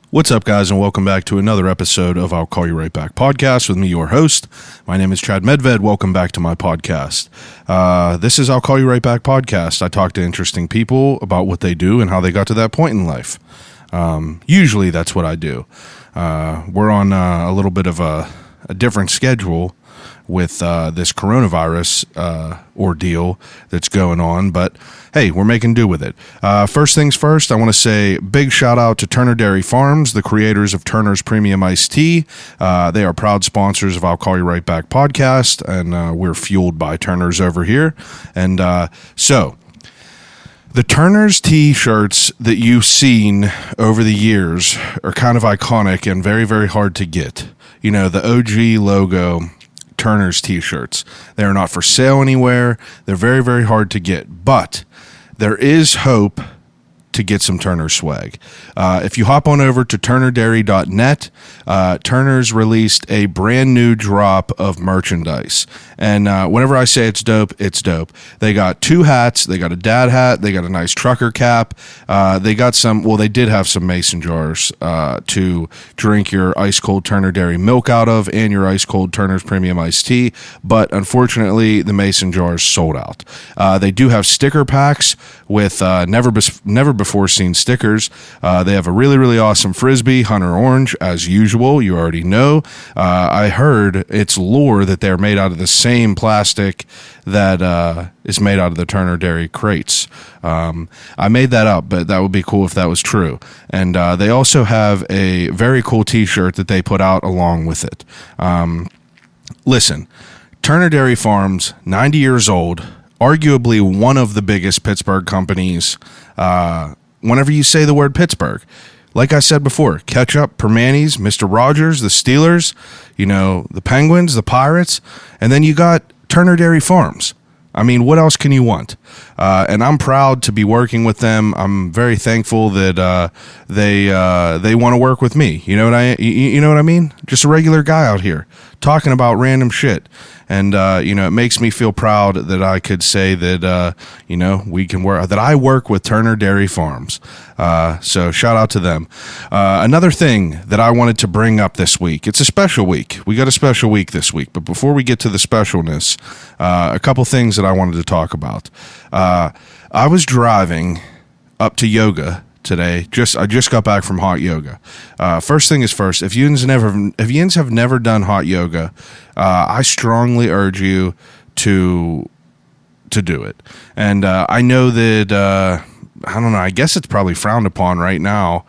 What's up, guys, and welcome back to another episode of I'll Call You Right Back podcast with me, your host. My name is Chad Medved. Welcome back to my podcast. This is I'll Call You Right Back podcast. I talk to interesting people about what they do and how they got to that point in life. Usually that's what I do. We're on a little bit of a different schedule with this coronavirus ordeal that's going on, but hey, we're making do with it. First things first, I want to say big shout out to Turner Dairy Farms, the creators of Turner's Premium Iced Tea. They are proud sponsors of I'll Call You Right Back podcast, and we're fueled by Turner's over here. And so the Turner's t-shirts that you've seen over the years are kind of iconic and very, very hard to get. You know, the OG logo Turner's t-shirts. They are not for sale anywhere. They're very, very hard to get, but there is hope to get some Turner swag. If you hop on over to turnerdairy.net, Turner's released a brand new drop of merchandise. And whenever I say it's dope, it's dope. They got 2 hats. They got a dad hat. They got a nice trucker cap. They got some, well, they did have some mason jars to drink your ice cold Turner Dairy milk out of and your ice cold Turner's Premium Iced Tea. But unfortunately, the mason jars sold out. They do have sticker packs with never before seen stickers. They have a really, really awesome Frisbee, Hunter Orange, as usual. You already know. I heard it's lore that they're made out of the same plastic that is made out of the Turner Dairy crates. I made that up, but that would be cool if that was true. And they also have a very cool t-shirt that they put out along with it. Listen, Turner Dairy Farms, 90 years old, arguably one of the biggest Pittsburgh companies. Whenever you say the word Pittsburgh, like I said before, Ketchup, Permanis, Mr. Rogers, the Steelers, you know, the Penguins, the Pirates, and then you got Turner Dairy Farms. I mean, what else can you want? And I'm proud to be working with them. I'm very thankful that they want to work with me. You know what I mean? Just a regular guy out here talking about random shit. And, it makes me feel proud that I could say that, we can work, that I work with Turner Dairy Farms. So shout out to them. Another thing that I wanted to bring up this week, it's a special week. We got a special week this week. But before we get to the specialness, a couple things that I wanted to talk about. I was driving up to yoga today. I just got back from hot yoga. First thing is first, if yins have never done hot yoga, I strongly urge you to do it. And I know that I don't know, I guess it's probably frowned upon right now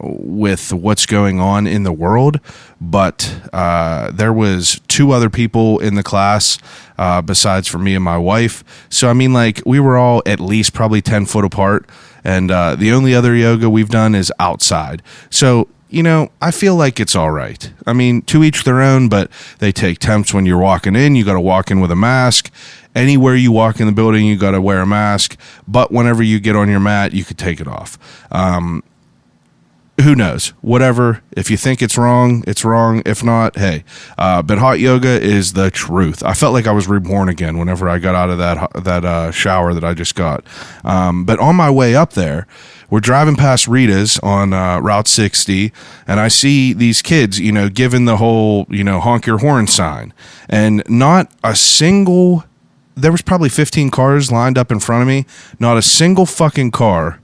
with what's going on in the world, but there was 2 other people in the class besides for me and my wife. So I mean, like, we were all at least probably 10 foot apart. And the only other yoga we've done is outside. So, I feel like it's all right. I mean, to each their own, but they take temps when you're walking in. You got to walk in with a mask. Anywhere you walk in the building, you got to wear a mask. But whenever you get on your mat, you could take it off. Who knows? Whatever. If you think it's wrong, it's wrong. If not, hey. But hot yoga is the truth. I felt like I was reborn again whenever I got out of that shower that I just got. But on my way up there, we're driving past Rita's on Route 60, and I see these kids, giving the whole, honk your horn sign. And not a single, there was probably 15 cars lined up in front of me. Not a single fucking car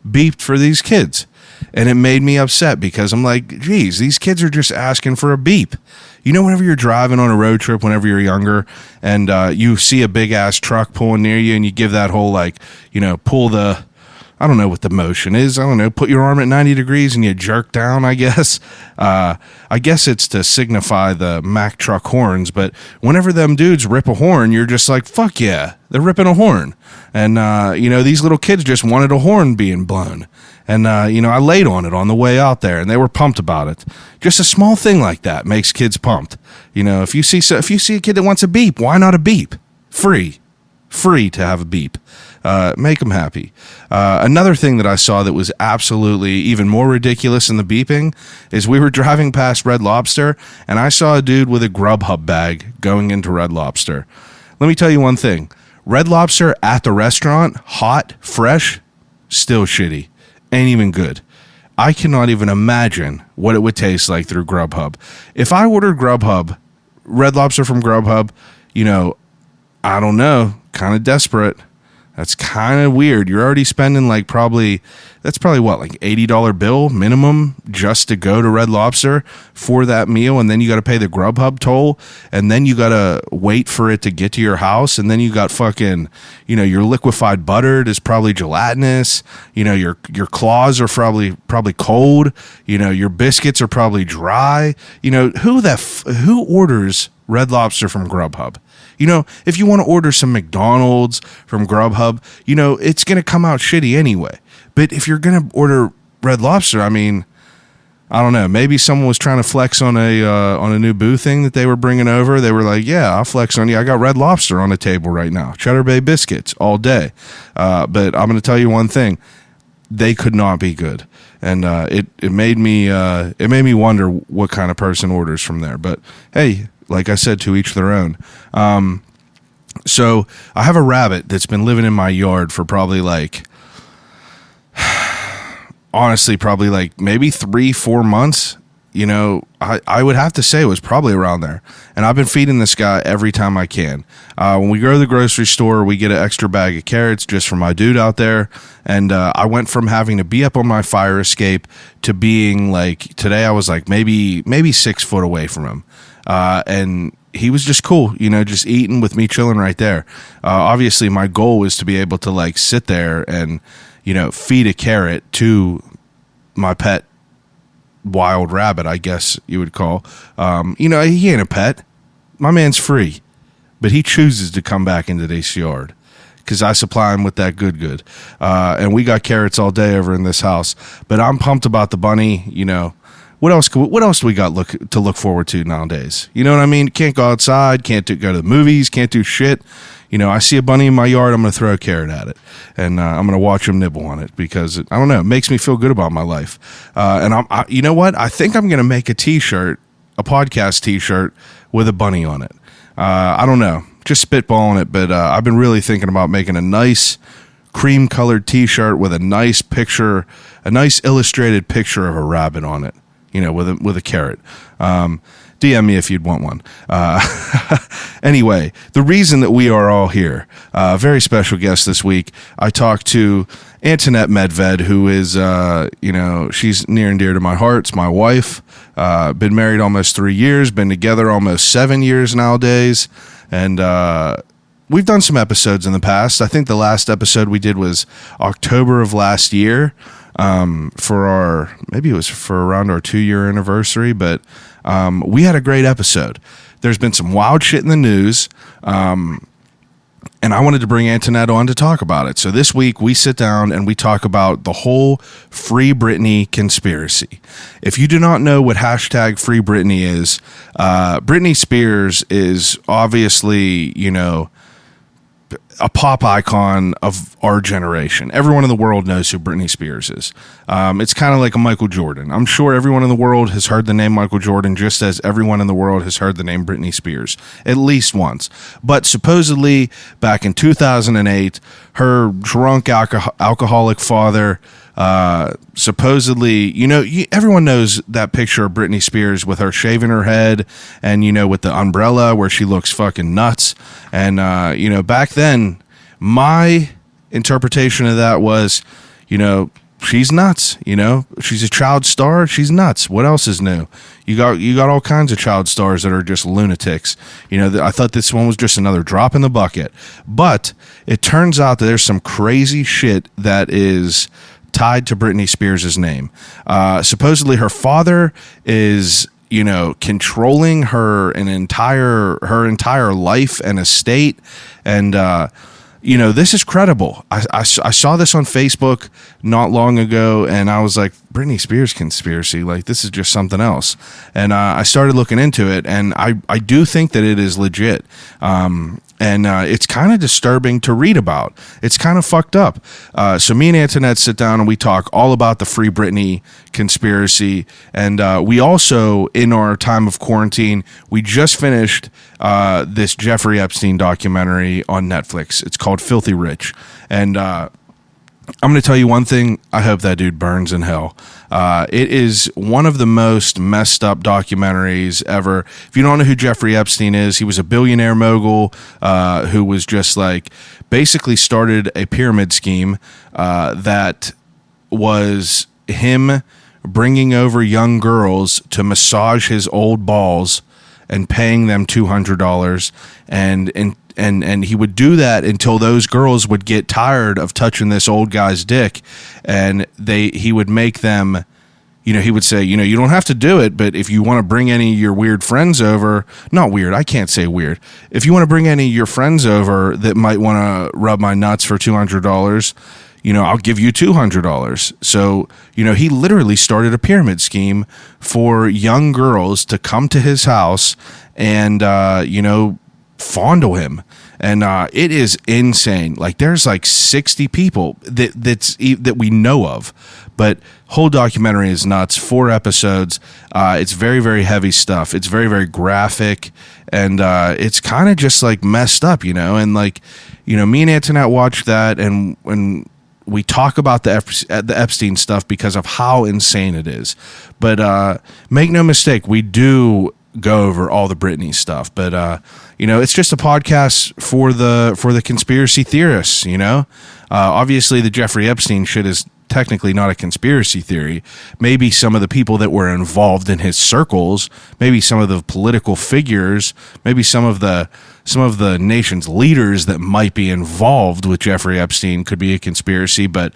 beeped for these kids. And it made me upset because I'm like, geez, these kids are just asking for a beep. Whenever you're driving on a road trip, whenever you're younger, and you see a big ass truck pulling near you, and you give that whole, pull the, I don't know what the motion is. I don't know. Put your arm at 90 degrees and you jerk down, I guess. I guess it's to signify the Mack truck horns. But whenever them dudes rip a horn, you're just like, fuck yeah, they're ripping a horn. And, these little kids just wanted a horn being blown. And, I laid on it on the way out there, and they were pumped about it. Just a small thing like that makes kids pumped. If you see a kid that wants a beep, why not a beep? Free to have a beep. Make them happy. Another thing that I saw that was absolutely even more ridiculous than the beeping is we were driving past Red Lobster, and I saw a dude with a Grubhub bag going into Red Lobster. Let me tell you one thing. Red Lobster at the restaurant, hot, fresh, still shitty. Ain't even good. I cannot even imagine what it would taste like through Grubhub. If I ordered Red Lobster from Grubhub, I don't know, kind of desperate. That's kind of weird. You're already spending like that's probably what, like $80 bill minimum just to go to Red Lobster for that meal. And then you got to pay the Grubhub toll. And then you got to wait for it to get to your house. And then you got fucking, your liquefied butter is probably gelatinous. Your claws are probably cold. Your biscuits are probably dry. Who orders Red Lobster from Grubhub? If you want to order some McDonald's from Grubhub, it's going to come out shitty anyway. But if you're going to order Red Lobster, I don't know. Maybe someone was trying to flex on a new boo thing that they were bringing over. They were like, "Yeah, I'll flex on you. I got Red Lobster on the table right now. Cheddar Bay biscuits all day." But I'm going to tell you one thing: they could not be good, and it made me wonder what kind of person orders from there. But hey, like I said, to each their own. So I have a rabbit that's been living in my yard for probably maybe 3-4 months. I would have to say it was probably around there. And I've been feeding this guy every time I can. When we go to the grocery store, we get an extra bag of carrots just for my dude out there. And I went from having to be up on my fire escape to being today I was maybe 6 foot away from him. And he was just cool, just eating with me, chilling right there. Obviously, my goal was to be able to sit there and, feed a carrot to my pet wild rabbit, I guess you would call. He ain't a pet. My man's free, but he chooses to come back into this yard because I supply him with that good. And we got carrots all day over in this house. But I'm pumped about the bunny, What else do we got to look forward to nowadays? You know what I mean? Can't go outside, can't go to the movies, can't do shit. I see a bunny in my yard, I'm going to throw a carrot at it. And I'm going to watch him nibble on it because, I don't know, it makes me feel good about my life. And you know what? I think I'm going to make a t-shirt, a podcast t-shirt with a bunny on it. I don't know, just spitballing it, but I've been really thinking about making a nice cream-colored t-shirt with a nice picture, a nice illustrated picture of a rabbit on it. With a carrot. DM me if you'd want one. Anyway, the reason that we are all here, very special guest this week. I talked to Antonette Medved, who is, she's near and dear to my heart. It's my wife. Been married almost 3 years, been together almost 7 years nowadays. And we've done some episodes in the past. I think the last episode we did was October of last year. Maybe it was for around our 2-year anniversary, but we had a great episode. There's been some wild shit in the news, and I wanted to bring Antonette on to talk about it. So this week we sit down and we talk about the whole Free Britney conspiracy. If you do not know what hashtag Free Britney is, Britney Spears is obviously, a pop icon of our generation. Everyone in the world knows who Britney Spears is. It's kind of like a Michael Jordan. I'm sure everyone in the world has heard the name Michael Jordan, just as everyone in the world has heard the name Britney Spears, at least once. But supposedly, back in 2008, her drunk alcoholic father supposedly, everyone knows that picture of Britney Spears with her shaving her head and, with the umbrella where she looks fucking nuts. And, back then, my interpretation of that was, she's nuts, she's a child star. She's nuts. What else is new? You got all kinds of child stars that are just lunatics. I thought this one was just another drop in the bucket, but it turns out that there's some crazy shit that is tied to Britney Spears' name. Supposedly her father is, controlling her entire life and estate. And, this is credible. I saw this on Facebook not long ago, and I was like, Britney Spears conspiracy, this is just something else. And I started looking into it, and I do think that it is legit. And it's kind of disturbing to read about. It's kind of fucked up. So me and Antonette sit down and we talk all about the Free Britney conspiracy. And we also, in our time of quarantine, we just finished this Jeffrey Epstein documentary on Netflix. It's called Filthy Rich. And I'm going to tell you one thing. I hope that dude burns in hell. It is one of the most messed up documentaries ever. If you don't know who Jeffrey Epstein is, he was a billionaire mogul who was just like basically started a pyramid scheme that was him bringing over young girls to massage his old balls and paying them $200, and he would do that until those girls would get tired of touching this old guy's dick, and he would make them, he would say, you don't have to do it, but if you want to bring any of your weird friends over, not weird, I can't say weird. If you want to bring any of your friends over that might want to rub my nuts for $200, I'll give you $200. So, he literally started a pyramid scheme for young girls to come to his house and, fondle him. And it is insane. Like, there's like 60 people that we know of. But whole documentary is nuts. 4 episodes. It's very, very heavy stuff. It's very, very graphic. And it's kind of just like messed up, And like, me and Antonette watched that, and when we talk about the Epstein stuff because of how insane it is. But make no mistake, we do go over all the Britney stuff. But it's just a podcast for the conspiracy theorists. Obviously the Jeffrey Epstein shit is technically not a conspiracy theory. Maybe some of the people that were involved in his circles, maybe some of the political figures, maybe some of the nation's leaders that might be involved with Jeffrey Epstein could be a conspiracy, but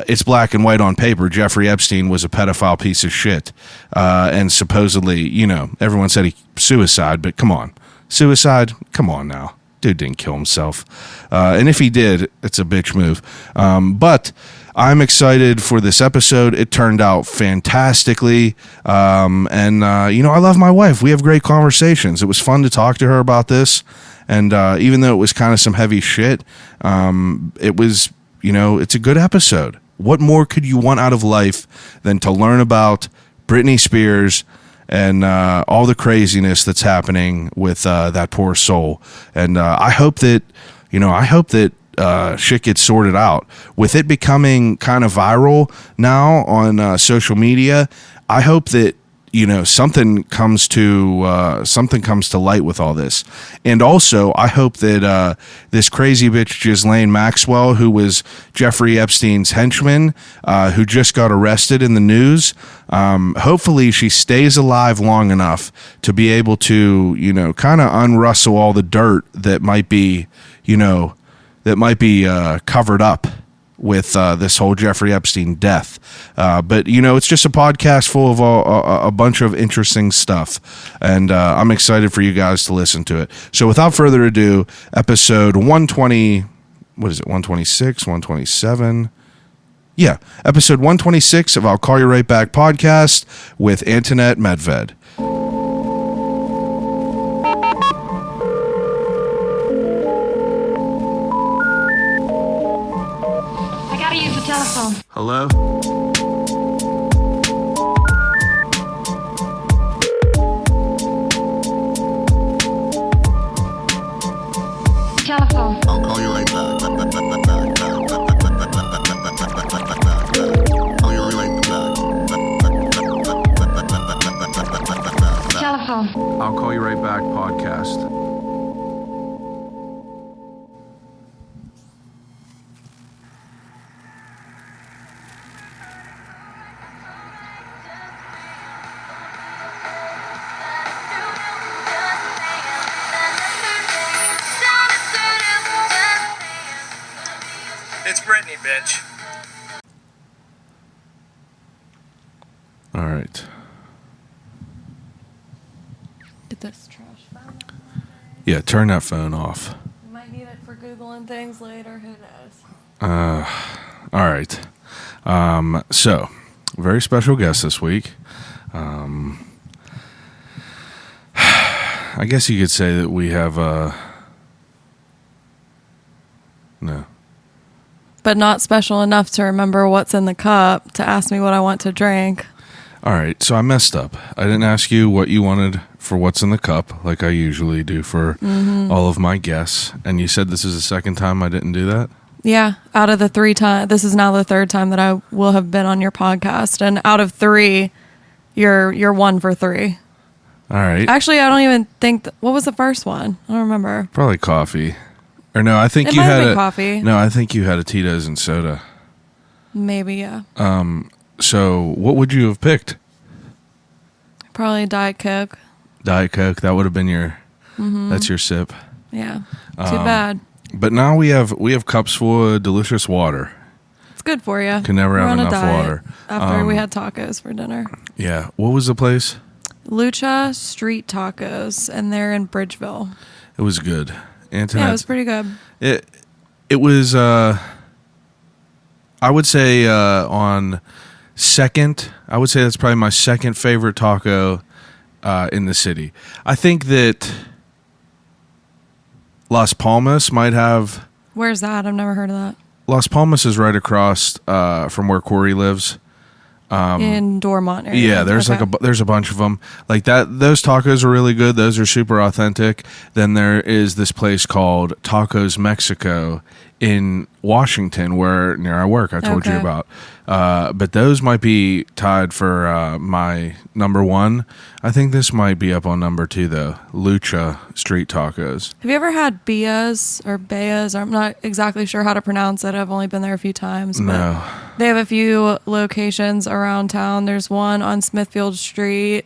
it's black and white on paper. Jeffrey Epstein was a pedophile piece of shit. And supposedly, everyone said he suicide, but come on. Suicide? Come on now. Dude didn't kill himself. And if he did, it's a bitch move. But I'm excited for this episode. It turned out fantastically. I love my wife. We have great conversations. It was fun to talk to her about this. And even though it was kind of some heavy shit, it was, it's a good episode. What more could you want out of life than to learn about Britney Spears and all the craziness that's happening with that poor soul? And I hope that shit gets sorted out. With it becoming kind of viral now on social media, I hope that something comes to light with all this. And also, I hope that this crazy bitch Ghislaine Maxwell, who was Jeffrey Epstein's henchman, who just got arrested in the news, hopefully she stays alive long enough to be able to kind of unrustle all the dirt that might be covered up with this whole Jeffrey Epstein death. But it's just a podcast full of a bunch of interesting stuff. And I'm excited for you guys to listen to it. So without further ado, episode 120, what is it, 126, 127? Yeah, episode 126 of I'll Call You Right Back podcast with Antonette Medved. Telephone. Hello? Telephone. I'll call you right back. Call you right back. Telephone. I'll Call You Right Back podcast. It's Britney, bitch. All right. Get this trash phone. Yeah, turn that phone off. You might need it for Googling things later. Who knows? All right. So, very special guest this week. I guess you could say that we have no. But not special enough to remember what's in the cup to ask me what I want to drink. All right, so I messed up. I didn't ask you what you wanted for what's in the cup like I usually do for all of my guests. And you said this is the second time I didn't do that? Yeah. Out of the 3 times, this is now the 3rd time that I will have been on your podcast. And out of 3, you're 1 for 3. All right. Actually, I don't even think, what was the first one? I don't remember. Probably coffee. Or no, I think It you might have had been a coffee. No, I think you had a Tito's and soda. Maybe, yeah. So what would you have picked? Probably Diet Coke. Diet Coke. That would have been your. That's your sip. Yeah. Too bad. But now we have cups full of delicious water. It's good for you. Can never We're have on a enough diet water. After we had tacos for dinner. Yeah. What was the place? Lucha Street Tacos, and they're in Bridgeville. It was good. Antonette. Yeah, it was pretty good. It was. I would say on second. I would say that's probably my second favorite taco in the city. I think that Las Palmas might have. Where's that? I've never heard of that. Las Palmas is right across from where Corey lives. In Dormont area. Yeah, there's Okay. there's a bunch of them like that. Those tacos are really good. Those are super authentic. Then there is this place called Tacos Mexico in Washington, where near I work. I told you Okay. about. But those might be tied for my number 1. I think this might be up on number 2 though. Lucha Street Tacos. Have you ever had Bia's or Bea's? I'm not exactly sure how to pronounce it. I've only been there a few times. But No. they have a few locations around town. There's one on Smithfield Street,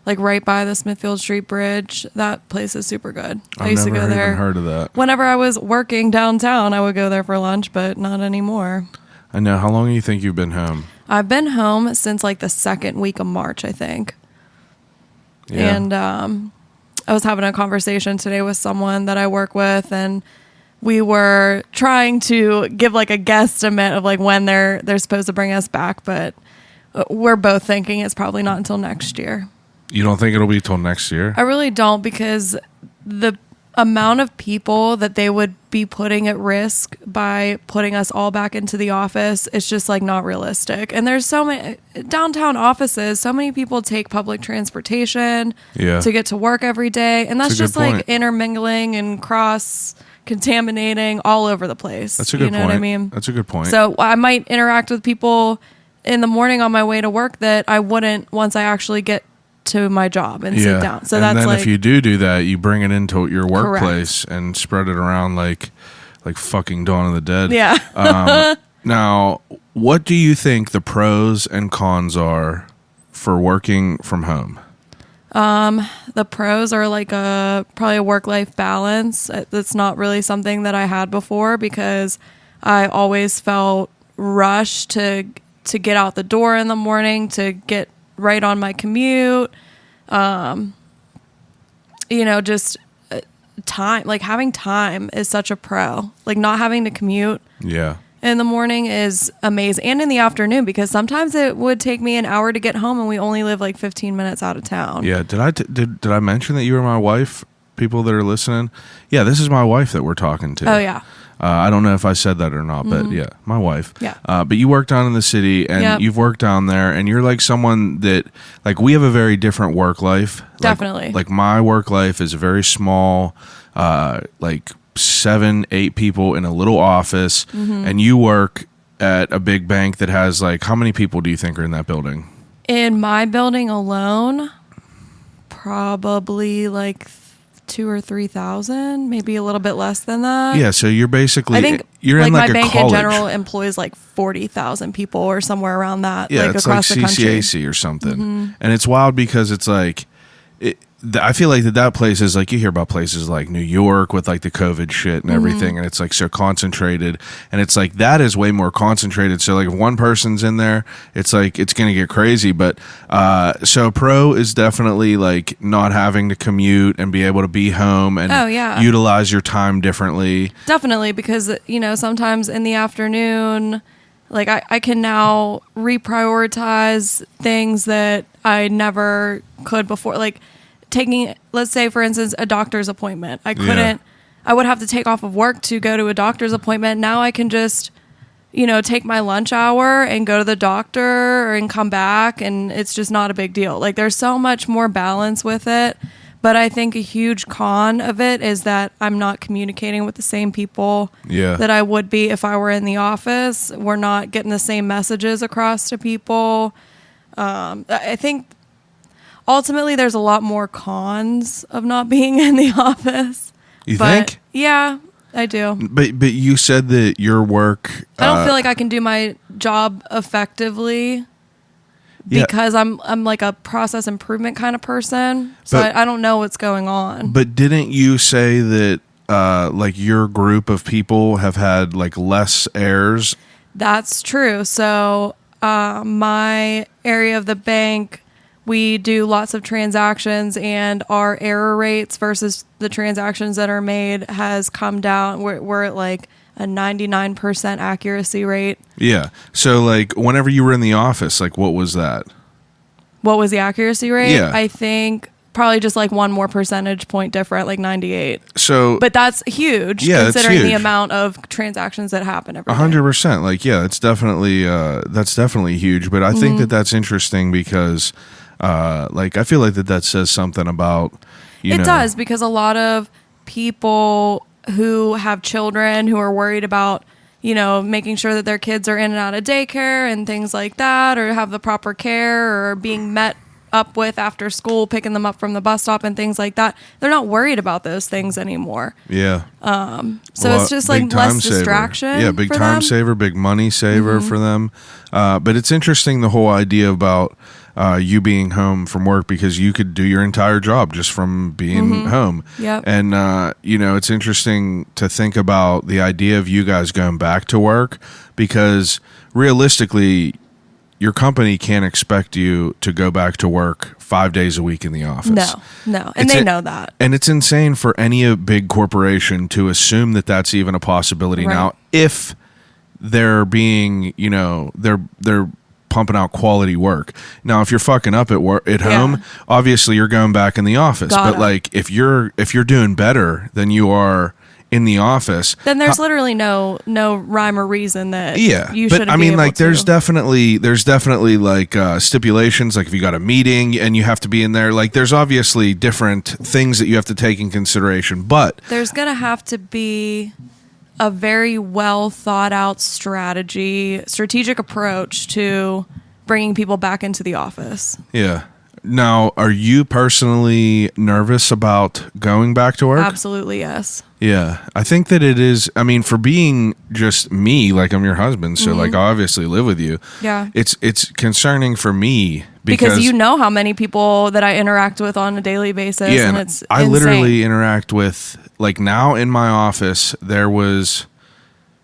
like right by the Smithfield Street Bridge. That place is super good. I I've used to never go even there. heard of that. Whenever I was working downtown, I would go there for lunch, but not anymore. I know. How long do you think you've been home? I've been home since like the 2nd week of March, I think. Yeah. And I was having a conversation today with someone that I work with, and we were trying to give like a guesstimate of like when they're supposed to bring us back, but we're both thinking it's probably not until next year. You don't think it'll be till next year? I really don't, because the amount of people that they would be putting at risk by putting us all back into the office is just like not realistic. And there's so many downtown offices, so many people take public transportation Yeah. to get to work every day. And that's That's a good just like point. intermingling and cross contaminating all over the place. That's a good You know point. what I mean? That's a good point. So I might interact with people in the morning on my way to work that I wouldn't once I actually get to my job and sit down. So and that's then like, if you do that, you bring it into your workplace and spread it around like fucking Dawn of the Dead. yeah. Now, what do you think the pros and cons are for working from home? The pros are like probably a work-life balance. That's not really something that I had before, because I always felt rushed to get out the door in the morning, to get right on my commute. Just time, like having time is such a pro. Like not having to commute Yeah. in the morning is amazing, and in the afternoon, because sometimes it would take me an hour to get home and we only live like 15 minutes out of town. Yeah. Did I mention that you were my wife? People that are listening. Yeah, this is my wife that we're talking to. Oh yeah. I don't know if I said that or not, but yeah, my wife. Yeah. But you work down in the city, and Yep. you've worked down there, and you're like someone that, like, we have a very different work life. Definitely. Like my work life is very small, like 7-8 people in a little office, Mm-hmm. and you work at a big bank that has like, how many people do you think are in that building? In my building alone, probably like 2,000 or 3,000, maybe a little bit less than that. Yeah, so you're basically I think you're like in like my a bank college. in general employs like 40,000 people or somewhere around that. Yeah, like it's across like the country. Mm-hmm. CCAC or something, and it's wild because it's like, I feel like that place is like, you hear about places like New York with like the COVID shit and everything, Mm-hmm. and it's like so concentrated, and it's like that is way more concentrated. So like if one person's in there, it's like it's gonna get crazy. But so pro is definitely like not having to commute and be able to be home and Oh, yeah. utilize your time differently. Definitely, because sometimes in the afternoon, like I can now reprioritize things that I never could before. Like taking, let's say for instance, a doctor's appointment. I couldn't. I would have to take off of work to go to a doctor's appointment. Now I can just, take my lunch hour and go to the doctor and come back, and it's just not a big deal. Like there's so much more balance with it. But I think a huge con of it is that I'm not communicating with the same people that I would be if I were in the office. We're not getting the same messages across to people. I think ultimately there's a lot more cons of not being in the office. You think? Yeah, I do. But you said that your work... I don't feel like I can do my job effectively because I'm like a process improvement kind of person. So I don't know what's going on. But didn't you say that like your group of people have had like less errors? That's true. So my area of the bank, we do lots of transactions, and our error rates versus the transactions that are made has come down. We're at like a 99% accuracy rate. Yeah. So like whenever you were in the office, like what was that? What was the accuracy rate? Yeah. I think probably just like one more percentage point different, like 98. So, but that's huge considering the amount of transactions that happen every day. 100%. Like, yeah, it's definitely, that's definitely huge. But I think that that's interesting because, like, I feel like that says something about, you know. It does, because a lot of people who have children who are worried about, you know, making sure that their kids are in and out of daycare and things like that, or have the proper care, or being met up with after school, picking them up from the bus stop and things like that. They're not worried about those things anymore. Yeah. So it's just like less distraction. Yeah, big for time them. saver, big money saver for them. But it's interesting, the whole idea about you being home from work, because you could do your entire job just from being home. Yep. And, you know, it's interesting to think about the idea of you guys going back to work, because realistically, your company can't expect you to go back to work 5 days a week in the office. No. And they know that. And it's insane for any big corporation to assume that that's even a possibility. Right. Now, if they're being, you know, they're pumping out quality work. Now, if you're fucking up at home, obviously you're going back in the office. But like if you're doing better than you are in the office, then there's literally no rhyme or reason that you shouldn't. But I mean, be like, able there's definitely like stipulations. Like if you got a meeting and you have to be in there, like there's obviously different things that you have to take in consideration. But there's gonna have to be a very well thought out strategic approach to bringing people back into the office. Yeah. Now, are you personally nervous about going back to work? Absolutely, yes. Yeah, I think that it is. I mean, for being just me, like I'm your husband, so like I obviously live with you. Yeah, it's concerning for me because you know how many people that I interact with on a daily basis. Yeah, and it's I insane. literally interact with, like, now in my office there's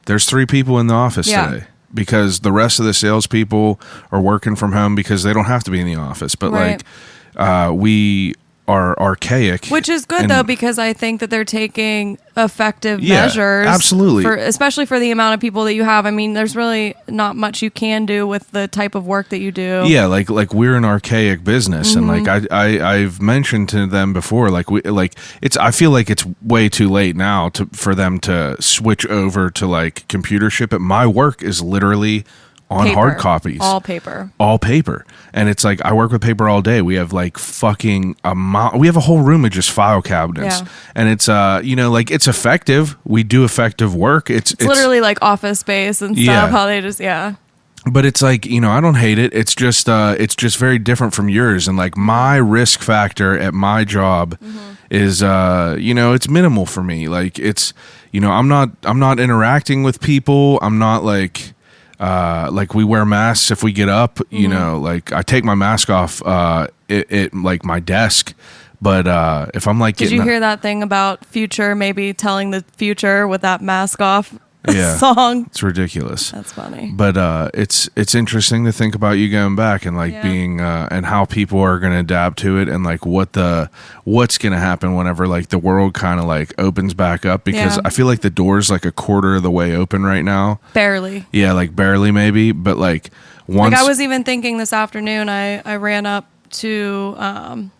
3 people in the office today. Because the rest of the salespeople are working from home because they don't have to be in the office. But like, we are archaic, which is good though, because I think that they're taking effective measures. Absolutely, especially for the amount of people that you have. I mean, there's really not much you can do with the type of work that you do. Yeah, like we're an archaic business, and like I've mentioned to them before, I feel like it's way too late now for them to switch over to like computership. But my work is literally on hard copies. All paper. And it's like, I work with paper all day. We have like we have a whole room of just file cabinets. Yeah. And it's, you know, like it's effective. We do effective work. It's literally like Office Space and stuff, how they just, But it's like, you know, I don't hate it. It's just very different from yours. And like my risk factor at my job is, you know, it's minimal for me. Like it's, you know, I'm not interacting with people. I'm not like we wear masks if we get up, you know, like I take my mask off at like my desk. But if I'm like, did you hear that thing about Future maybe telling the future with that mask off song? It's ridiculous. That's funny. But it's interesting to think about you going back and like being and how people are going to adapt to it, and like what's going to happen whenever like the world kind of like opens back up, because I feel like the door's like a quarter of the way open right now. Barely. Yeah, like barely maybe, but like once. Like I was even thinking this afternoon, I ran up to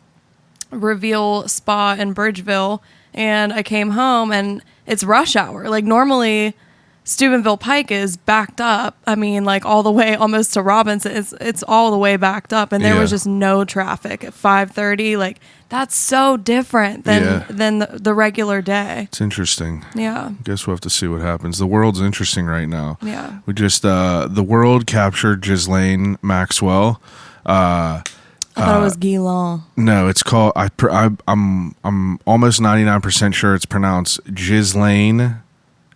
Reveal Spa in Bridgeville, and I came home and it's rush hour. Like normally Steubenville Pike is backed up. I mean, like all the way almost to Robinson. It's all the way backed up, and there was just no traffic at 5:30. Like that's so different than the regular day. It's interesting. Yeah. Guess we'll have to see what happens. The world's interesting right now. Yeah. We just the world captured Ghislaine Maxwell. I thought it was Guilin. No, it's called. I'm almost 99% sure it's pronounced Ghislaine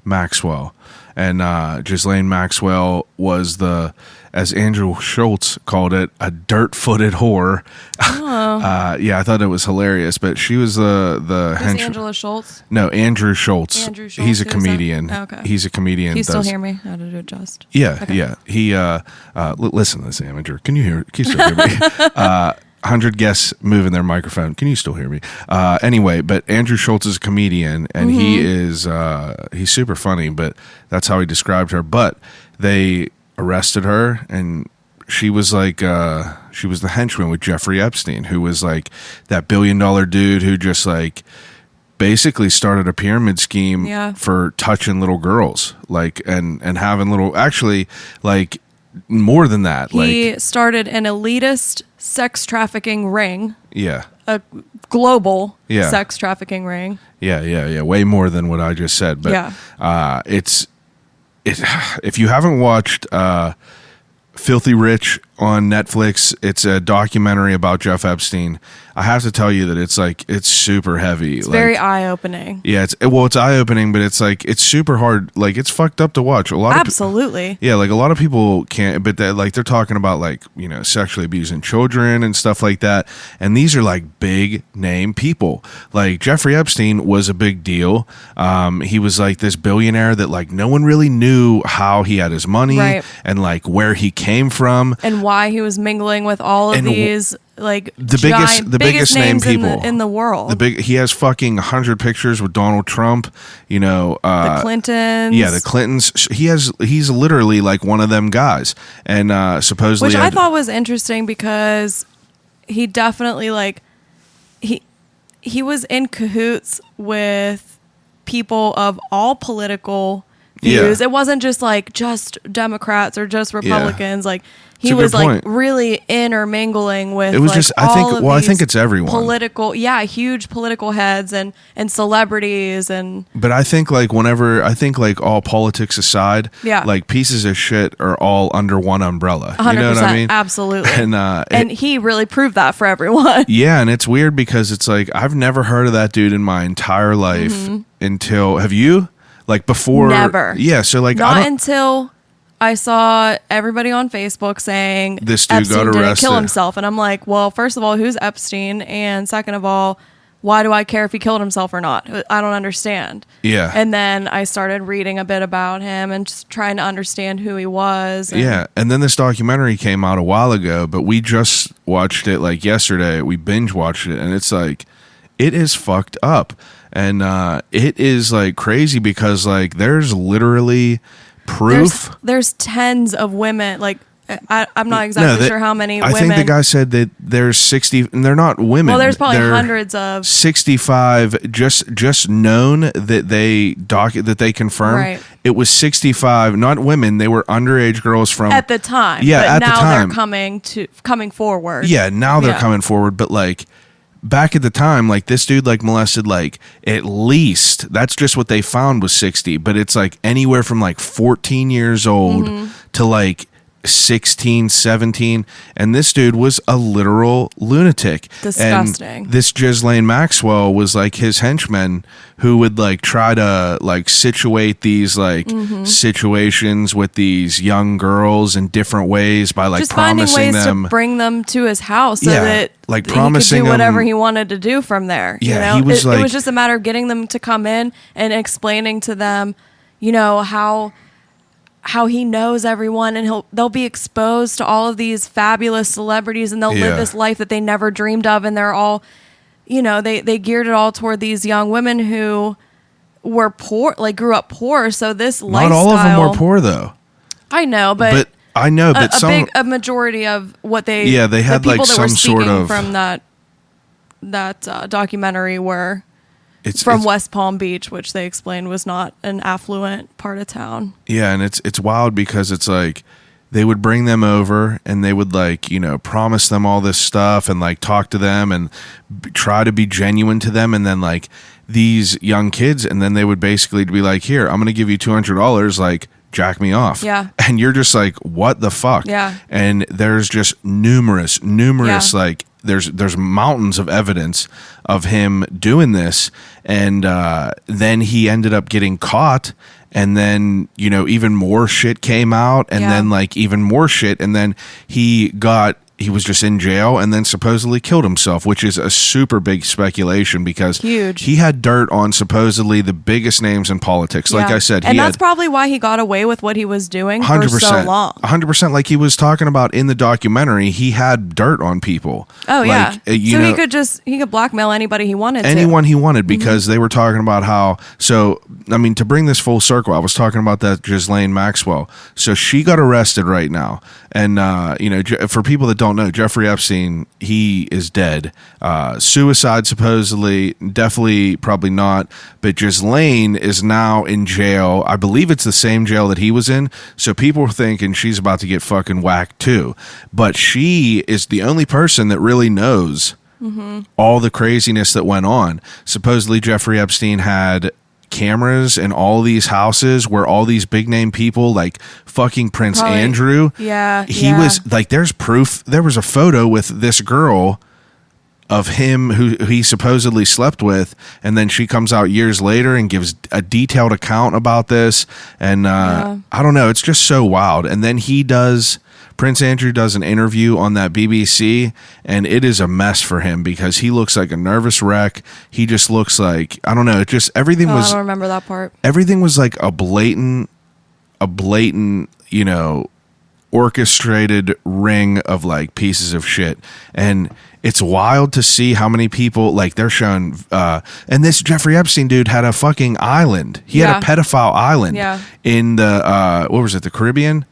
Maxwell. And Ghislaine Maxwell was as Andrew Schultz called it, a dirt-footed whore. Oh. Yeah, I thought it was hilarious. But she was the Is Angela Schultz? No, Andrew Schultz. Andrew Schultz. He's a comedian. Oh, okay. He's a comedian. Can you still hear me? How to adjust? Yeah, Okay. yeah. He listen to this amateur. Can you still hear me? 100 guests moving their microphone. Can you still hear me? Anyway, but Andrew Schultz is a comedian, and he is he's super funny. But that's how he described her. But they arrested her, and she was like she was the henchman with Jeffrey Epstein, who was like that $1 billion dude who just like basically started a pyramid scheme for touching little girls, like and having little actually like more than that. He started an elitist sex trafficking ring. Yeah. A global sex trafficking ring. Yeah. Way more than what I just said. But it's if you haven't watched Filthy Rich on Netflix, it's a documentary about Jeff Epstein. I have to tell you that it's super heavy. It's very eye-opening. Yeah, it's eye-opening, but it's super hard. Like it's fucked up to watch. A lot Absolutely. Yeah, like a lot of people can't, but they're talking about like, sexually abusing children and stuff like that. And these are like big name people. Like Jeffrey Epstein was a big deal. He was like this billionaire that like no one really knew how he had his money and like where he came from and why he was mingling with all of these like the biggest name names people in the world. He has fucking 100 pictures with Donald Trump, the Clintons. Yeah, the Clintons. He's literally like one of them guys, and supposedly, which I thought was interesting because he definitely like he was in cahoots with people of all political views. It wasn't just Democrats or just Republicans. Like he was like really intermingling with. It was just I think it's everyone. Huge political heads and celebrities and. But I think like all politics aside, like pieces of shit are all under one umbrella. 100%, you know what I mean? Absolutely. And he really proved that for everyone. Yeah, and it's weird because it's like I've never heard of that dude in my entire life until have you? Like before, never. Yeah, so like not until I saw everybody on Facebook saying this dude Epstein got didn't arrested. kill himself, and I'm like, well, first of all, who's Epstein, and second of all, why do I care if he killed himself or not? I don't understand. Yeah. And then I started reading a bit about him and just trying to understand who he was. And then this documentary came out a while ago, but we just watched it like yesterday. We binge watched it, and it's like it is fucked up. And it is like crazy because like there's literally proof. There's tens of women. Like I'm not exactly sure how many women. I think the guy said that there's 60, and they're not women. Well, there's probably hundreds of 65 just known that they confirmed. Right. It was 65, not women. They were underage girls from at the time. Yeah, but at now the time. They're coming forward. Yeah, now they're coming forward, but like. Back at the time, like this dude like molested like at least that's just what they found was 60, but it's like anywhere from like 14 years old to like 16, 17, and this dude was a literal lunatic. Disgusting. And this Ghislaine Maxwell was like his henchman who would like try to like situate these like situations with these young girls in different ways by like just promising finding ways them to bring them to his house so that like promising he could do whatever them, he wanted to do from there. Yeah, it was just a matter of getting them to come in and explaining to them, how he knows everyone, and they'll be exposed to all of these fabulous celebrities, and they'll live this life that they never dreamed of, and they're all, they geared it all toward these young women who were poor, like grew up poor. So this lifestyle. Not all of them were poor though. I know, but a majority of what they they had the people like that were some sort speaking of from that documentary were from West Palm Beach, which they explained was not an affluent part of town. Yeah, and it's wild because it's like they would bring them over and they would like, you know, promise them all this stuff and like talk to them and try to be genuine to them, and then like these young kids, and then they would basically be like, here, I'm going to give you $200, like jack me off. Yeah. And you're just like, what the fuck? Yeah. And there's just numerous like there's mountains of evidence of him doing this, and then he ended up getting caught, and then, you know, even more shit came out, and then like even more shit, and then he was just in jail and then supposedly killed himself, which is a super big speculation because he had dirt on supposedly the biggest names in politics. Like I said, and that's probably why he got away with what he was doing 100%, for so long. 100%. Like he was talking about in the documentary, he had dirt on people. Oh, like, yeah. So he could blackmail anybody he wanted anyone he wanted, because they were talking about how, so, I mean, to bring this full circle, I was talking about that Ghislaine Maxwell. So she got arrested right now. And, you know, for people that don't know, Jeffrey Epstein, he is dead. Suicide, supposedly, definitely, probably not. But Ghislaine is now in jail. I believe it's the same jail that he was in. So people were thinking she's about to get fucking whacked too. But she is the only person that really knows all the craziness that went on. Supposedly, Jeffrey Epstein had cameras in all these houses where all these big name people like fucking Prince Andrew. He was like, there's proof. There was a photo with this girl of him who he supposedly slept with, and then she comes out years later and gives a detailed account about this. And I don't know, it's just so wild. And then Prince Andrew does an interview on that BBC, and it is a mess for him because he looks like a nervous wreck. He just looks like, I don't know, it just everything was. I don't remember that part. Everything was like a blatant, you know, orchestrated ring of like pieces of shit. And it's wild to see how many people, like, they're showing, and this Jeffrey Epstein dude had a fucking island. He had a pedophile island in the, what was it, the Caribbean?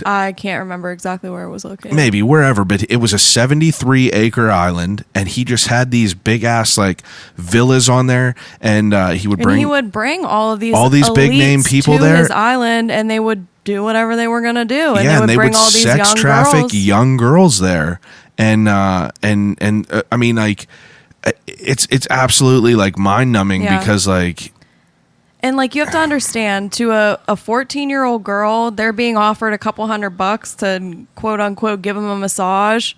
I can't remember exactly where it was located. Maybe wherever, but it was a 73-acre island, and he just had these big ass like villas on there, and he would bring all these big name people to there, his island, and they would do whatever they were gonna do, and they would bring all these sex traffic young girls there, and I mean, like, it's absolutely like mind numbing because like. And, like, you have to understand, to a 14-year-old girl, they're being offered a couple $100 to, quote-unquote, give them a massage.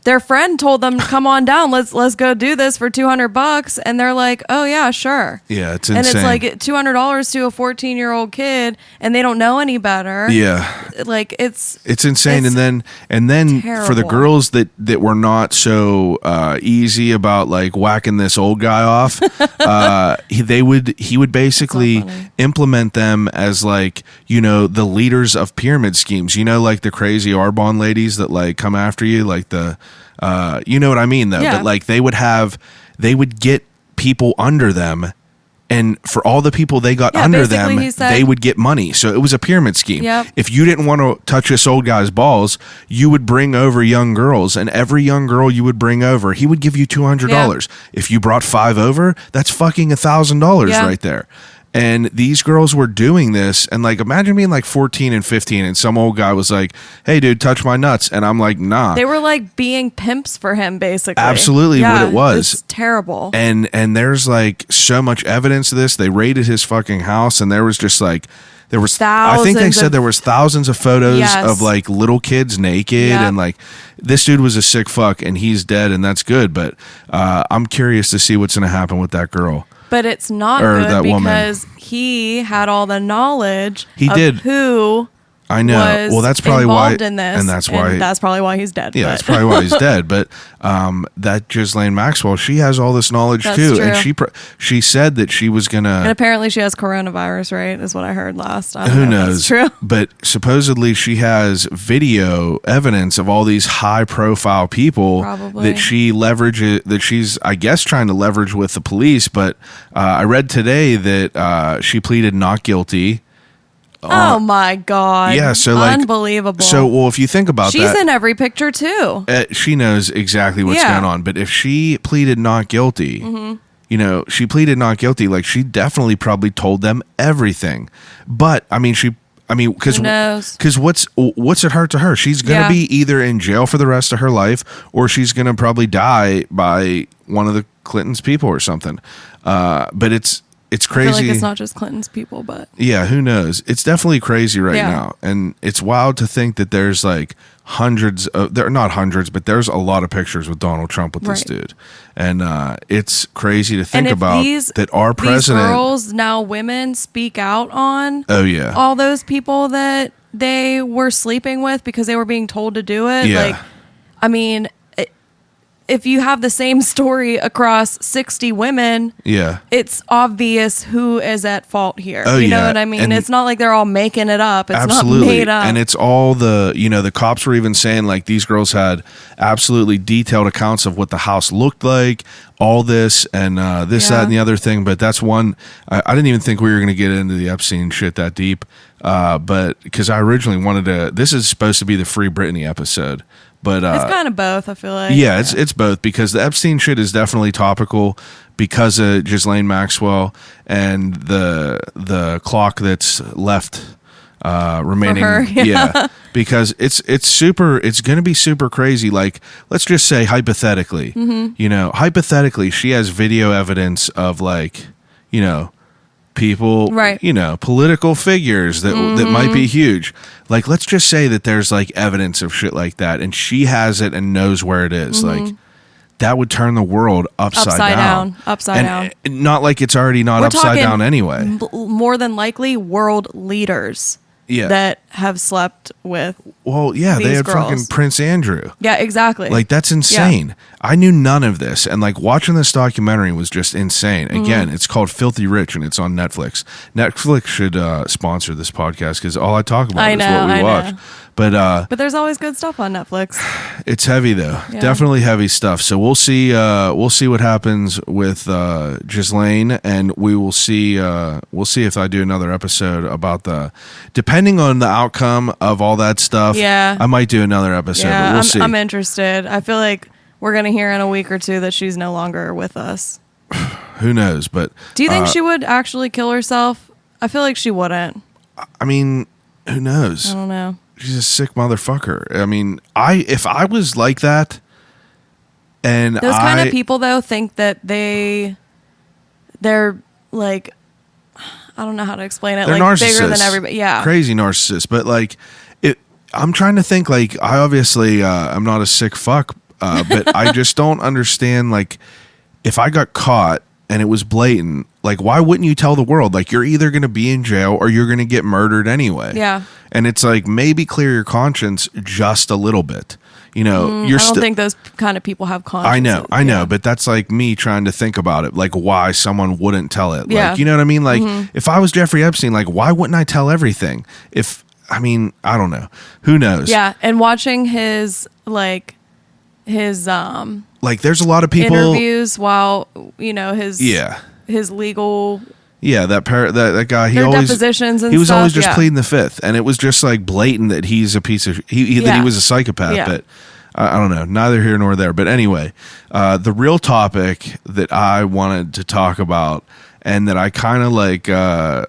Their friend told them, come on down, let's go do this for $200. And they're like, oh, yeah, sure. Yeah, it's insane. And it's like $200 to a 14-year-old kid, and they don't know any better. Yeah. Like, it's insane. And then terrible. For the girls that were not so easy about like whacking this old guy off, he would basically implement them as like, you know, the leaders of pyramid schemes, you know, like the crazy Arbonne ladies that like come after you, like the you know what I mean though, but like they would get people under them, and for all the people they got under them, they would get money. So it was a pyramid scheme. If you didn't want to touch this old guy's balls, you would bring over young girls, and every young girl you would bring over, he would give you $200. If you brought 5 over, that's fucking $1,000 right there. And these girls were doing this, and like, imagine being like 14 and 15, and some old guy was like, hey dude, touch my nuts. And I'm like, nah. They were like being pimps for him, basically. Absolutely what it was. It's terrible. And there's like so much evidence of this. They raided his fucking house, and there was just like, there was thousands. I think they said there was thousands of photos of like little kids naked, and like, this dude was a sick fuck, and he's dead, and that's good. But I'm curious to see what's going to happen with that girl. But it's not good because he had all the knowledge of who I know. Well, that's probably why, in this, and that's probably why he's dead. Yeah, that's probably why he's dead. But that Ghislaine Maxwell, she has all this knowledge too, true. And she said that she was gonna. And apparently, she has coronavirus, right? Is what I heard last. Who knows? True. But supposedly, she has video evidence of all these high-profile people that she leverages. That she's, I guess, trying to leverage with the police. But I read today that she pleaded not guilty. Oh my God. Yeah, so like, unbelievable. So, well, if you think about she's in every picture too. She knows exactly what's going on. But if she pleaded not guilty, she pleaded not guilty. Like, she definitely probably told them everything. But because Who knows? what's it hurt to her? She's gonna be either in jail for the rest of her life, or she's gonna probably die by one of the Clinton's people or something. But it's crazy. I feel like it's not just Clinton's people, but yeah, who knows? It's definitely crazy right Yeah. now, and it's wild to think that there's like there are not hundreds, but there's a lot of pictures with Donald Trump with this Right. dude, and it's crazy to think and if about that our these president. girls, now women, speak out on Oh yeah, all those people that they were sleeping with because they were being told to do it. Yeah. Like, I mean, if you have the same story across 60 women, yeah. it's obvious who is at fault here. Oh, you know yeah. what I mean? And it's not like they're all making it up. It's Absolutely. not made up. And it's all the cops were even saying like these girls had absolutely detailed accounts of what the house looked like, all this and this, that, and the other thing. But that's one, I didn't even think we were going to get into the Epstein shit that deep. But because I originally wanted to, this is supposed to be the Free Britney episode. But it's kind of both, I feel like. yeah, it's both, because the Epstein shit is definitely topical because of Ghislaine Maxwell and the clock that's left remaining. For her, yeah. Because it's going to be super crazy. Like, let's just say hypothetically, hypothetically, she has video evidence of like, people, Right. Political figures that might be huge. Like, let's just say that there's like evidence of shit like that, and she has it and knows where it is. Like, that would turn the world upside down. Upside And down. not like it's already not We're upside talking down anyway. More than likely, world leaders Yeah. that have slept with. Well, yeah, they these had fucking girls. Prince Andrew. Yeah, exactly. Like, that's insane. I knew none of this, and like watching this documentary was just insane. Again, it's called Filthy Rich, and it's on Netflix. Netflix should sponsor this podcast, because all I talk about is what we watch. know. But there's always good stuff on Netflix. it's heavy though, Yeah. definitely heavy stuff. So we'll see what happens with Ghislaine, and we'll see if I do another episode about depending on the outcome of all that stuff. Yeah. I might do another episode. But we'll see. I'm interested. I feel like we're going to hear in a week or two that she's no longer with us. Who knows? But Do you think she would actually kill herself? I feel like she wouldn't. I mean, who knows? I don't know. She's a sick motherfucker. I mean, if I was like that, and Those kind of people, though, think that they're like, I don't know how to explain it. they're Like narcissists, bigger than everybody. Yeah. crazy narcissists. But like, I'm trying to think. Like, I obviously I'm not a sick fuck, but I just don't understand. Like, if I got caught and it was blatant, like, why wouldn't you tell the world? Like, you're either going to be in jail or you're going to get murdered anyway. Yeah. And it's like, maybe clear your conscience just a little bit. You're I don't think those kind of people have conscience. I know, but that's like me trying to think about it, like why someone wouldn't tell it. Yeah. Like, you know what I mean? Like, if I was Jeffrey Epstein, like, why wouldn't I tell everything? I don't know. Who knows? Yeah, and watching his like there's a lot of people interviews while his legal that guy, he their always depositions and he was stuff, always just yeah. pleading the fifth, and it was just like blatant that he's a piece of that he Yeah. was a psychopath. Yeah. But I don't know, neither here nor there. But anyway, the real topic that I wanted to talk about, and that I kind of like, I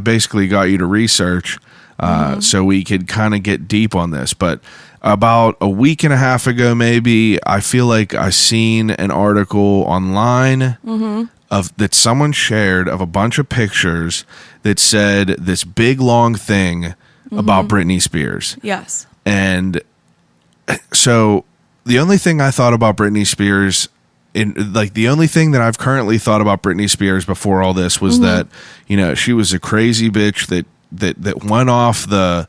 basically got you to research so we could kind of get deep on this. But about a week and a half ago, maybe, I feel like I seen an article online of that someone shared of a bunch of pictures that said this big long thing about Britney Spears. yes. And so the only thing I thought about Britney Spears, the only thing that I've currently thought about Britney Spears before all this was that, she was a crazy bitch that went off the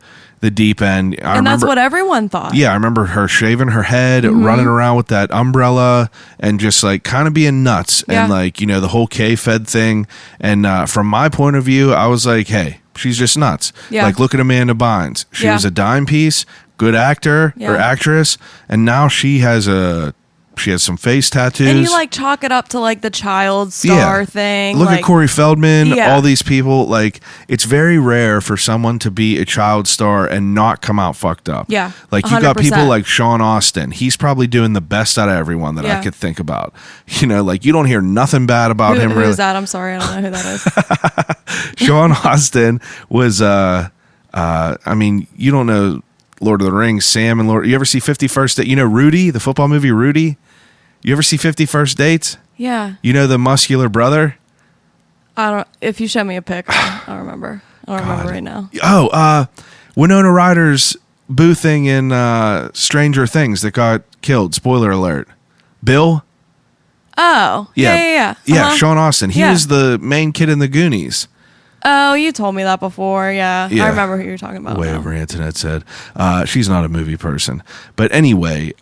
deep end. And that's what everyone thought. Yeah, I remember her shaving her head, running around with that umbrella, and just like kind of being nuts. Yeah. And like, the whole K-Fed thing. And from my point of view, I was like, hey, she's just nuts. Yeah. Like, look at Amanda Bynes. She Yeah. was a dime piece, good actor or Yeah. actress, and now she has a She has some face tattoos. And you like chalk it up to like the child star thing. Look like, at Corey Feldman, Yeah. all these people. Like, it's very rare for someone to be a child star and not come out fucked up. Yeah, Like, you got 100%. people like Sean Austin. He's probably doing the best out of everyone that I Yeah. could think about. You know, like, you don't hear nothing bad about him. Who Really. is that? I'm sorry, I don't know who that is. Sean Austin was, I mean, you don't know Lord of the Rings, Sam and Lord. You ever see 51st Date? You know Rudy, the football movie Rudy? You ever see 51st Dates? Yeah, You know the muscular brother? I don't. If you show me a pic, I'll remember. I don't remember right now. Oh, Winona Ryder's boo thing in Stranger Things that got killed. Spoiler alert. Bill? Oh, yeah. Yeah, Uh-huh. Sean Austin. He Yeah. was the main kid in the Goonies. Oh, you told me that before. Yeah, Yeah. I remember who you're talking about. Way now. over, Antonette said. She's not a movie person. But anyway,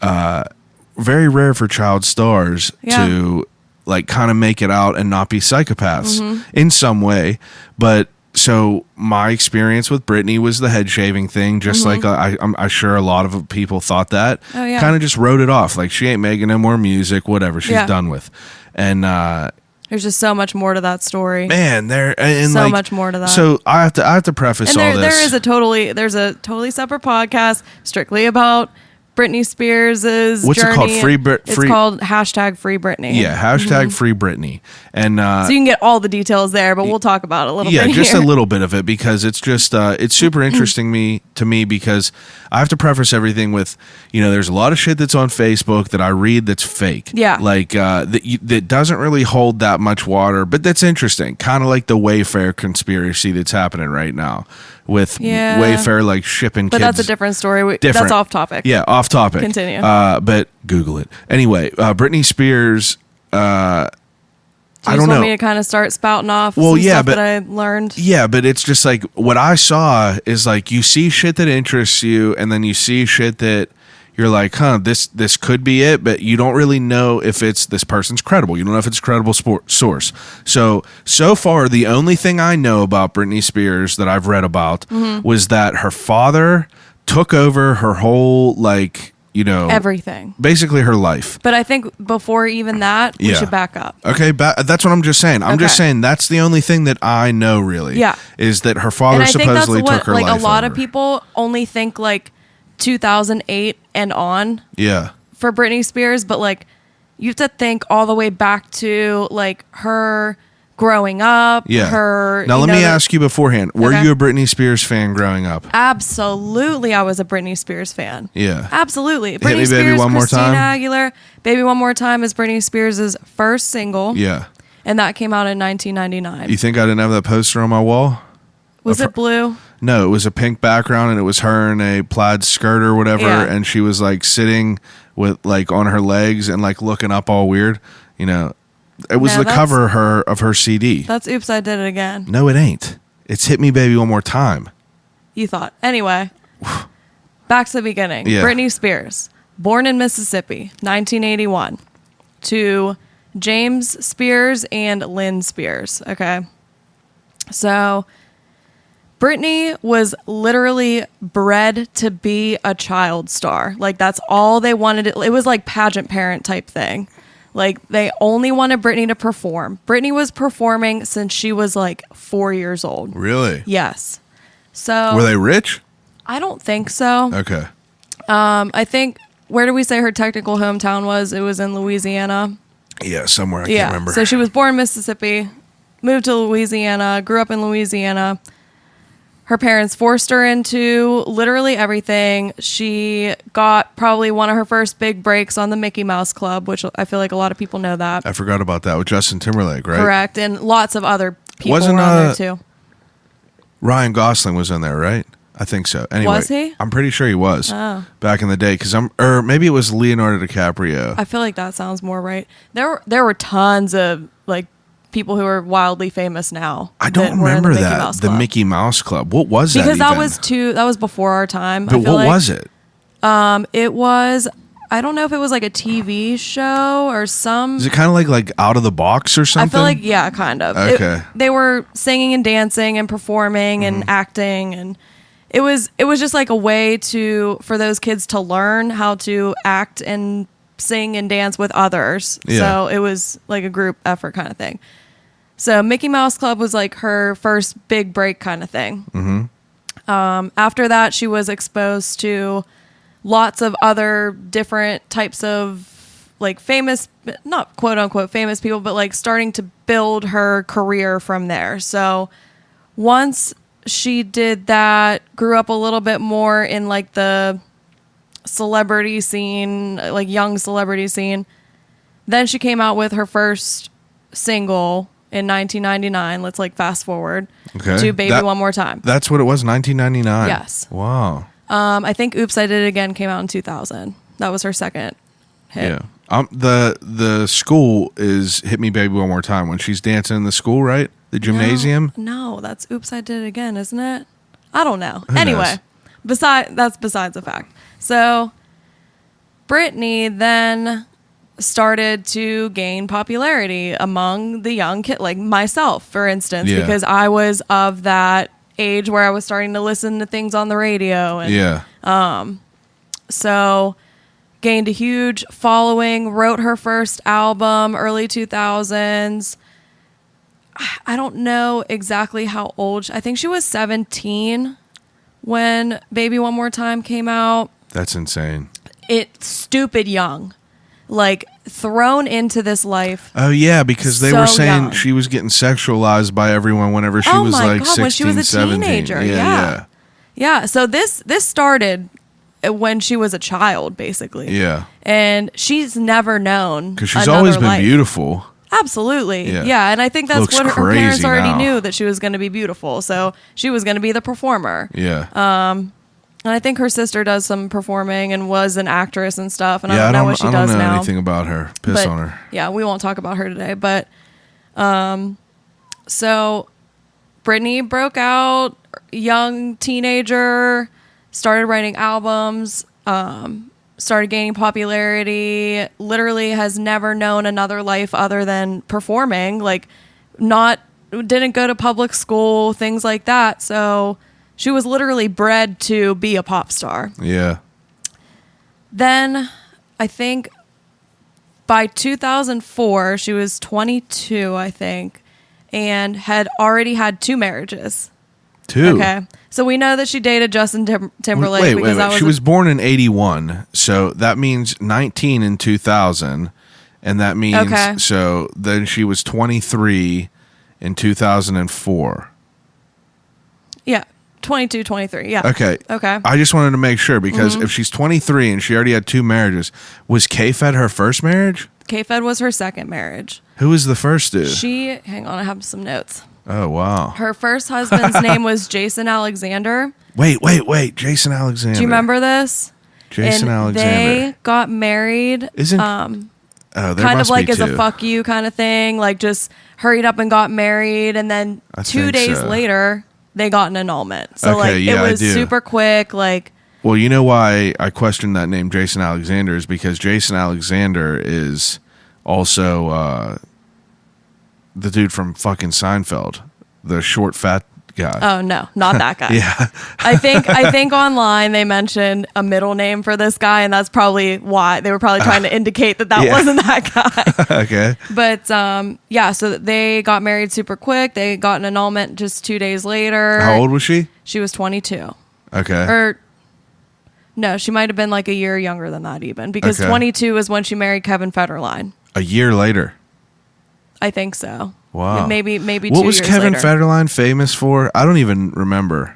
very rare for child stars Yeah. to like kind of make it out and not be psychopaths Mm-hmm. in some way. But so my experience with Britney was the head shaving thing, just like I'm sure a lot of people thought that. Mm-hmm. Oh, yeah. Kind of just wrote it off. Like, she ain't making no more music, whatever, she's Yeah. done with. And There's just so much more to that story. man, So much more to that. So I have to preface And all this. there's a totally separate podcast strictly about Britney Spears' What's it journey. called? It's called hashtag Free Britney. Yeah, hashtag Free Britney. And So you can get all the details there, but we'll talk about it a little yeah, bit just here. a little bit of it, because it's just it's super interesting to me because I have to preface everything with, you know, there's a lot of shit that's on Facebook that I read that's fake. Yeah. Like that doesn't really hold that much water, but that's interesting. Kind of like the Wayfair conspiracy that's happening right now with Yeah. Wayfair, like shipping But kids. that's a different story. Different. That's off topic. Yeah, off topic. Continue. But Google it. Anyway, Britney Spears. Do I you don't just want know. me to kind of start spouting off Well, some yeah, stuff but- that I learned? Yeah, but it's just like what I saw is like you see shit that interests you, and then you see shit that you're like, this could be it, but you don't really know if it's this person's credible. You don't know if it's a credible source. So far, the only thing I know about Britney Spears that I've read about was that her father took over her whole, like, you know, Everything. basically her life. But I think before even that, we Yeah. should back up. Okay, that's what I'm just saying. I'm just Okay. saying that's the only thing that I know, really. Yeah. Is that her father And I think that's supposedly what took her like life a lot of over. people only think like 2008 and on Yeah. for Britney Spears, but like you have to think all the way back to like her growing up. Yeah. Her. Now, you let know, me ask you beforehand. Were Okay. you a Britney Spears fan growing up? Absolutely, I was a Britney Spears fan. Yeah. Absolutely. Me, Britney Baby, Spears, One More Christina Time? Aguilera. Baby One More Time is Britney Spears' first single. Yeah. And that came out in 1999. You think I didn't have that poster on my wall? Was it blue? No, it was a pink background, and it was her in a plaid skirt or whatever, Yeah. and she was like sitting with like on her legs and like looking up all weird. You know, it was No, the that's- cover of her CD. That's Oops, I Did It Again. No, it ain't. It's Hit Me Baby One More Time. You thought. Anyway, back to the beginning. Yeah. Britney Spears, born in Mississippi, 1981, to James Spears and Lynn Spears. Okay. So Britney was literally bred to be a child star. Like, that's all they wanted. It was like pageant parent type thing. Like, they only wanted Britney to perform. Britney was performing since she was like 4 years old. Really? Yes. So Were they rich? I don't think so. Okay. I think, where do we say her technical hometown was? It was in Louisiana. Yeah, somewhere I can't remember. So she was born in Mississippi, moved to Louisiana, grew up in Louisiana. Her parents forced her into literally everything. She got probably one of her first big breaks on the Mickey Mouse Club, which I feel like a lot of people know that. I forgot about that with Justin Timberlake, right? Correct. And lots of other people Wasn't, were on there too. Ryan Gosling was in there, right? I think so. Anyway, Was he? I'm pretty sure he was Oh. back in the day, or maybe it was Leonardo DiCaprio. I feel like that sounds more right. There were tons of like people who are wildly famous now. I don't that were in remember Mickey that. Mouse The Club. Mickey Mouse Club. What was Because that? that was before our time. But what was it? It was, I don't know if it was like a TV show or some. Is it kind of like Out of the Box or I something? feel like, yeah, kind of. Okay. They were singing and dancing and performing Mm-hmm. and acting, and it was just like a way for those kids to learn how to act and sing and dance with others. Yeah. So it was like a group effort kind of thing. So Mickey Mouse Club was like her first big break kind of thing. After that, she was exposed to lots of other different types of like famous, not quote unquote famous people, but like starting to build her career from there. So once she did that, grew up a little bit more in like the celebrity scene, like young celebrity scene, then she came out with her first single in 1999. Let's like fast forward to Baby One More Time. That's what it was, 1999. Yes. Wow. I think Oops, I Did It Again came out in 2000. That was her second hit. Yeah. The school is Hit Me Baby One More Time when she's dancing in the school, right? The gymnasium? No, that's Oops, I Did It Again, isn't it? I don't know. Who Anyway, knows? that's besides the fact. So Britney then started to gain popularity among the young kid, like myself, for instance, Yeah. because I was of that age where I was starting to listen to things on the radio. And Yeah. so gained a huge following, wrote her first album, early 2000s. I don't know exactly how old. I think she was 17 when Baby One More Time came out. That's insane. It's stupid young. Like thrown into this life. Oh yeah, because they So were saying young. she was getting sexualized by everyone whenever she Oh was my like God, 16, when she was a 17. teenager, Yeah, yeah. Yeah, so this started when she was a child, basically. Yeah. And she's never known Because she's another always been life. beautiful. Absolutely. Yeah. Yeah, and I think that's Looks what her parents crazy already now. knew, that she was going to be beautiful. So she was going to be the performer. Yeah. And I think her sister does some performing and was an actress and stuff. And yeah, I don't know what she I does don't know now. anything about her. Piss But, on her. Yeah, we won't talk about her today. But so Britney broke out, young teenager, started writing albums, started gaining popularity, literally has never known another life other than performing, like didn't go to public school, things like that. So she was literally bred to be a pop star. Yeah. Then I think by 2004, she was 22, I think, and had already had 2 marriages. 2. Okay. So we know that she dated Justin Timberlake. Wait, because that She was born in 81, so that means 19 in 2000, and that means Okay. so then she was 23 in 2004. Yeah. 22, 23. Yeah. Okay. Okay. I just wanted to make sure because if she's 23 and she already had 2 marriages, was K-Fed her first marriage? K-Fed was her second marriage. Who was the first dude? Hang on, I have some notes. Oh, wow. Her first husband's name was Jason Alexander. Wait. Jason Alexander. Do you remember this? Jason and Alexander. They got married. Isn't there Kind must of like be as 2. a fuck you kind of thing, like just hurried up and got married, and then I 2 think days so. later they got an annulment. So Okay, like yeah, it I was do. super quick. Like Well, you know why I questioned that name, Jason Alexander, is because Jason Alexander is also the dude from fucking Seinfeld, the short, fat guy. oh no, not that guy. Yeah. I think online they mentioned a middle name for this guy, and that's probably why they were probably trying to indicate that Yeah. wasn't that guy. Okay. But yeah, so they got married super quick. They got an annulment just 2 days later. How old was she? She was 22. Okay. Or no, she might have been like a year younger than that even, because Okay. 22 is when she married Kevin Federline. A year later. I think so. Wow. Maybe 2 years later. What was Kevin Federline famous for? I don't even remember.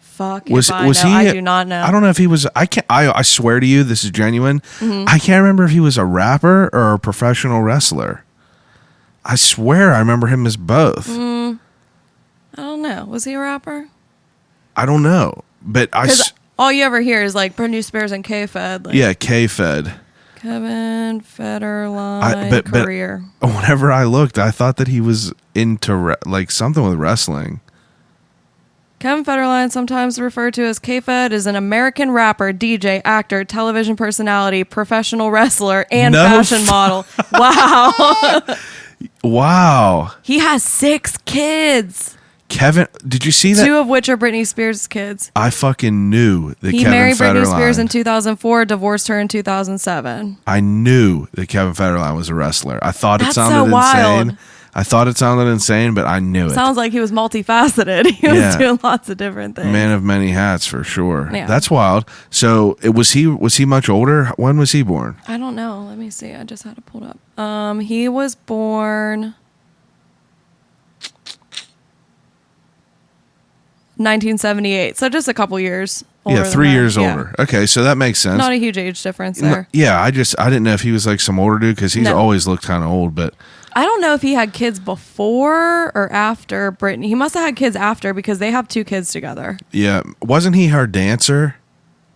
Fuck Was if I was know. he? I do not know. I don't know if he was. I can't. I swear to you, this is genuine. Mm-hmm. I can't remember if he was a rapper or a professional wrestler. I swear I remember him as both. I don't know. Was he a rapper? I don't know, but Because all you ever hear is like Britney Spears and K-Fed. Like, yeah, K-Fed. Kevin Federline career. Whenever I looked, I thought that he was into like something with wrestling. Kevin Federline, sometimes referred to as K-Fed, is an American rapper, DJ, actor, television personality, professional wrestler, and No fashion model. Wow. Wow. He has 6 kids. Kevin, did you see that? 2 of which are Britney Spears' kids. I fucking knew that He Kevin married Britney Federline. Spears in 2004, divorced her in 2007. I knew that Kevin Federline was a wrestler. I thought it That's sounded so wild. insane. I thought it sounded insane, but I knew it. Sounds like he was multifaceted. He was Yeah. doing lots of different things. Man of many hats for sure. Yeah. That's wild. So was he much older? When was he born? I don't know. Let me see. I just had it pulled up. He was born 1978. So just a couple years older. Yeah, than 3 her. years Yeah. older. Okay, so that makes sense. Not a huge age difference there. Yeah, I didn't know if he was like some older dude because he's No. always looked kind of old, but I don't know if he had kids before or after Britney. He must have had kids after because they have 2 kids together. yeah, wasn't he her dancer?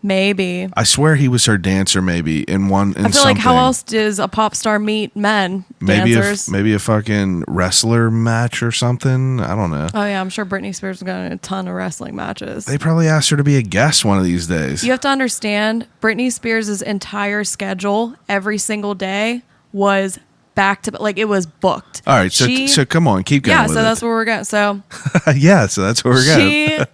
Maybe. I swear he was her dancer maybe in one in I feel like how something. else does a pop star meet men Maybe dancers? maybe a fucking wrestler match or something. I don't know. Oh yeah, I'm sure Britney Spears has got in a ton of wrestling matches. They probably asked her to be a guest one of these days. You have to understand, Britney Spears' entire schedule every single day was back to like it was booked. All right, so come on, keep going. Yeah, with so it. that's where we're going. So yeah, so that's where we're going.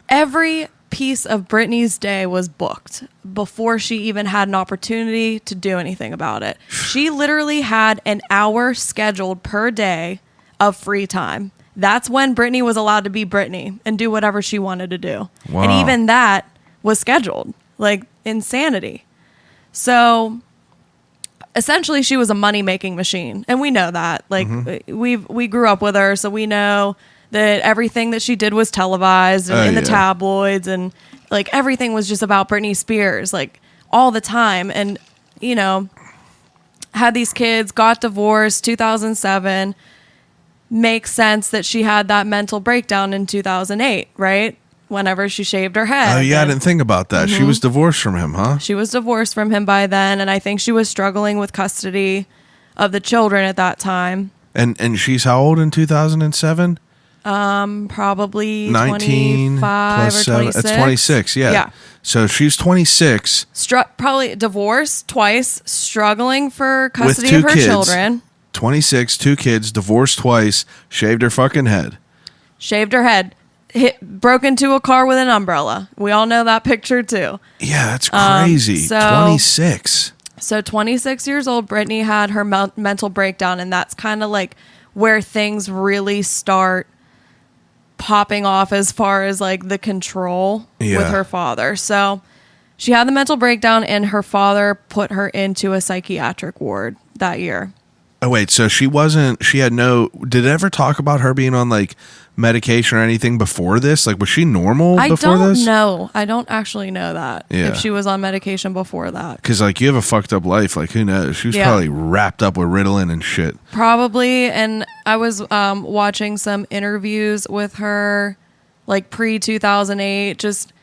every piece of Britney's day was booked before she even had an opportunity to do anything about it. She literally had an hour scheduled per day of free time. That's when Britney was allowed to be Britney and do whatever she wanted to do. Wow. And even that was scheduled, like insanity. So essentially she was a money-making machine. And we know that. Like we grew up with her, so we know that everything that she did was televised and in the tabloids, and like everything was just about Britney Spears, like all the time. And, you know, had these kids, got divorced, 2007. Makes sense that she had that mental breakdown in 2008, right? Whenever she shaved her head. Oh yeah, I And didn't think about that. She was divorced from him, huh? she was divorced from him by then, and I think she was struggling with custody of the children at that time. And she's how old in 2007? Probably 19 25 plus or 7. 26. It's 26, yeah. Yeah. So she's 26 Probably divorced twice, struggling for with custody 2 of her kids. children. 26, 2 kids, divorced twice, shaved her fucking head. Shaved her head. Broke into a car with an umbrella. We all know that picture too. Yeah, that's crazy. so- 26. So 26 years old, Britney had her mental breakdown, and that's kind of like where things really start popping off as far as like the control with her father. So she had the mental breakdown, and her father put her into a psychiatric ward that year. Oh wait, so she had no, did it ever talk about her being on like medication or anything before this? Like was she normal before this? I don't know. I don't actually know that. Yeah. If she was on medication before that. Because like you have a fucked up life, like who knows? She was probably wrapped up with Ritalin and shit. Probably. And I was watching some interviews with her like pre-2008, just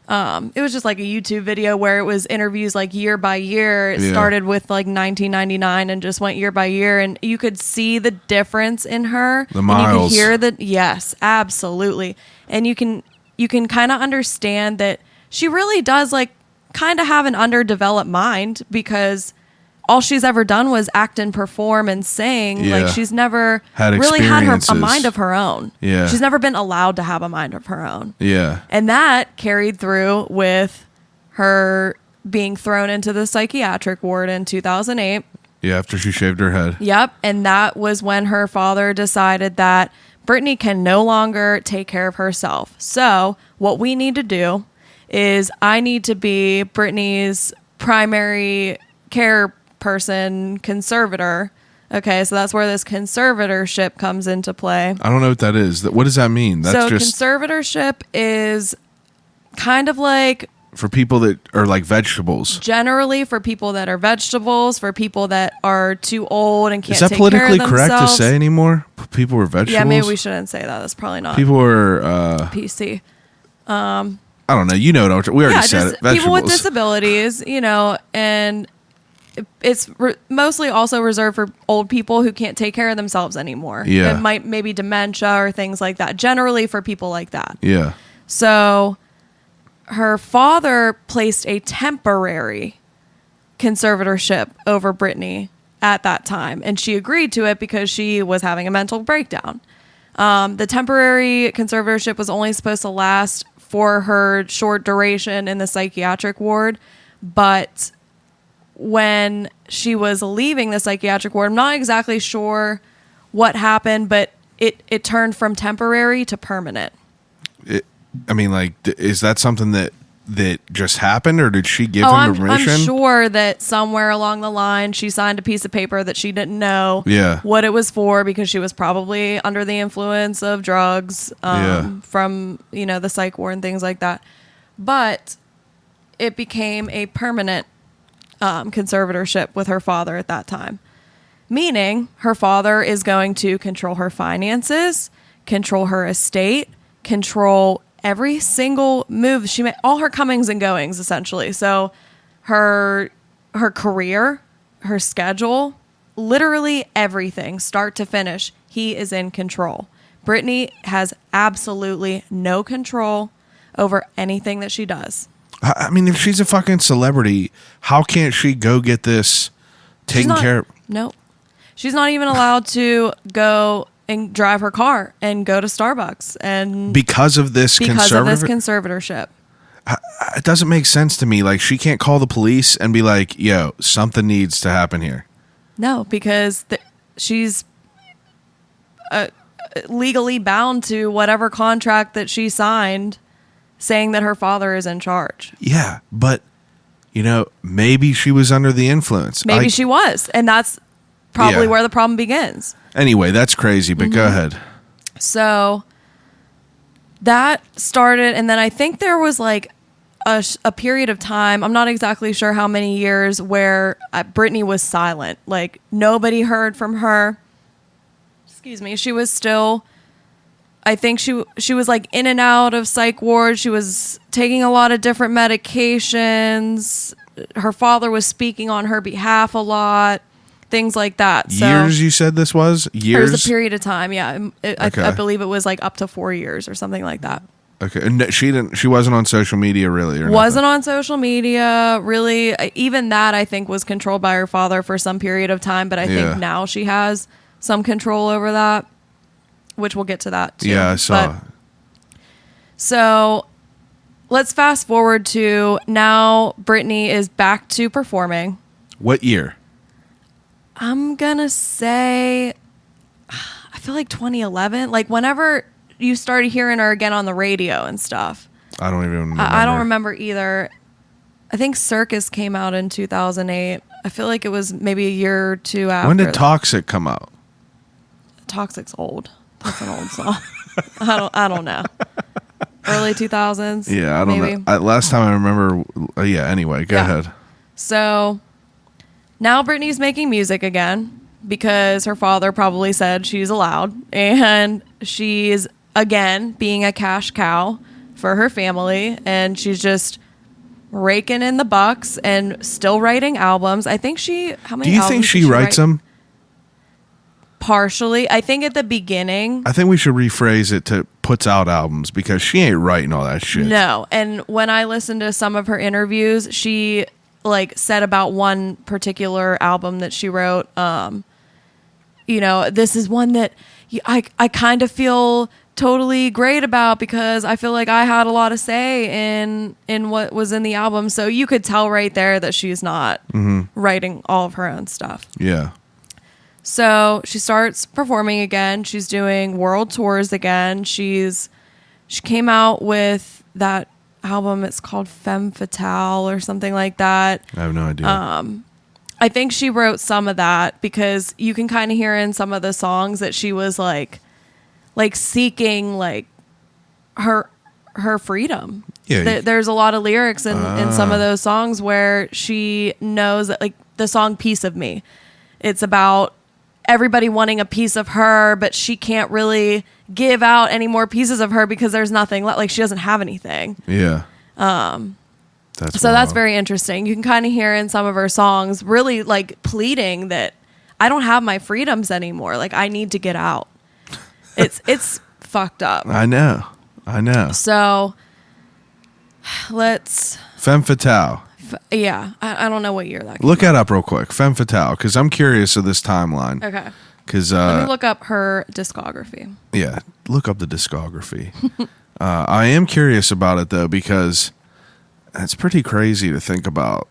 it was just like a YouTube video where it was interviews like year by year. It started with like 1999 and just went year by year, and you could see the difference in her. The miles. And you could hear that. Yes, absolutely. And you can kind of understand that she really does like kind of have an underdeveloped mind, because all she's ever done was act and perform and sing. Yeah. Like she's never Had really had a experiences. mind of her own. Yeah. She's never been allowed to have a mind of her own. Yeah. And that carried through with her being thrown into the psychiatric ward in 2008. Yeah, after she shaved her head. Yep. And that was when her father decided that Britney can no longer take care of herself. So what we need to do is I need to be Britney's primary care person, conservator. Okay, so that's where this conservatorship comes into play. I don't know what that is. What does that mean? That's So just conservatorship is kind of like for people that are like vegetables. generally for people that are vegetables, for people that are too old and can't Is that take care of politically themselves. correct to say anymore? People were vegetables? Yeah, maybe we shouldn't say that. That's probably not People were PC. I don't know. You know what we already said just it. Vegetables. people with disabilities, you know, and it's mostly also reserved for old people who can't take care of themselves anymore. Yeah. It might maybe dementia or things like that. Generally for people like that. Yeah. So her father placed a temporary conservatorship over Britney at that time, and she agreed to it because she was having a mental breakdown. The temporary conservatorship was only supposed to last for her short duration in the psychiatric ward, but when she was leaving the psychiatric ward, I'm not exactly sure what happened, but it turned from temporary to permanent. Is that something that just happened, or did she give him permission? I'm sure that somewhere along the line she signed a piece of paper that she didn't know what it was for, because she was probably under the influence of drugs from the psych ward and things like that. But it became a permanent conservatorship with her father at that time, meaning her father is going to control her finances, control her estate, control every single move she made, all her comings and goings, essentially. So her career, her schedule, literally everything, start to finish, he is in control. Brittany has absolutely no control over anything that she does. I mean, if she's a fucking celebrity, how can't she go get this taken care of? No. She's not even allowed to go and drive her car and go to Starbucks, and because of this conservatorship. It doesn't make sense to me. Like, she can't call the police and be like, yo, something needs to happen here. No, because she's legally bound to whatever contract that she signed saying that her father is in charge. Yeah, but maybe she was under the influence. Maybe she was, and that's probably where the problem begins. Anyway, that's crazy, but go ahead. So that started, and then I think there was like a period of time, I'm not exactly sure how many years, where Brittany was silent. Like, nobody heard from her. Excuse me. She was still, I think she was like in and out of psych ward. She was taking a lot of different medications. Her father was speaking on her behalf a lot. Things like that. So, years, you said this was? Years? It was a period of time, yeah. I believe it was like up to 4 years or something like that. Okay. And she wasn't on social media, really? Wasn't on social media, really. Even that, I think, was controlled by her father for some period of time, but I think now she has some control over that, which we'll get to that too. Yeah, I saw. So let's fast forward to now. Brittany is back to performing. What year? I'm gonna say, I feel like 2011. Like, whenever you started hearing her again on the radio and stuff. I don't even remember. I don't remember either. I think Circus came out in 2008. I feel like it was maybe a year or two after. When did Toxic come out? Toxic's old. That's an old song. I don't know. Early 2000s. Yeah, I don't know. Last time I remember. Anyway, go ahead. So now Brittany's making music again because her father probably said she's allowed, and she's again being a cash cow for her family, and she's just raking in the bucks and still writing albums. I think how many? Do you think she writes them? Partially. I think at the beginning. I think we should rephrase it to puts out albums, because she ain't writing all that shit. No. And when I listened to some of her interviews, she said about one particular album that she wrote, this is one that I kind of feel totally great about, because I feel like I had a lot of say in what was in the album. So you could tell right there that she's not writing all of her own stuff. Yeah. So she starts performing again. She's doing world tours again. She came out with that album. It's called Femme Fatale or something like that. I have no idea. I think she wrote some of that, because you can kind of hear in some of the songs that she was like seeking her freedom. Yeah. There's a lot of lyrics in some of those songs where she knows that, like the song Piece of Me, it's about everybody wanting a piece of her, but she can't really give out any more pieces of her because there's nothing left. Like, she doesn't have anything. Yeah. That's very interesting. You can kind of hear in some of her songs really pleading that I don't have my freedoms anymore. Like, I need to get out. It's fucked up. I know. So let's Femme Fatale. I don't know what year that came Look that up real quick. Femme Fatale, because I'm curious of this timeline. Okay. Because Let me look up her discography. yeah, look up the discography. I am curious about it though, because it's pretty crazy to think about.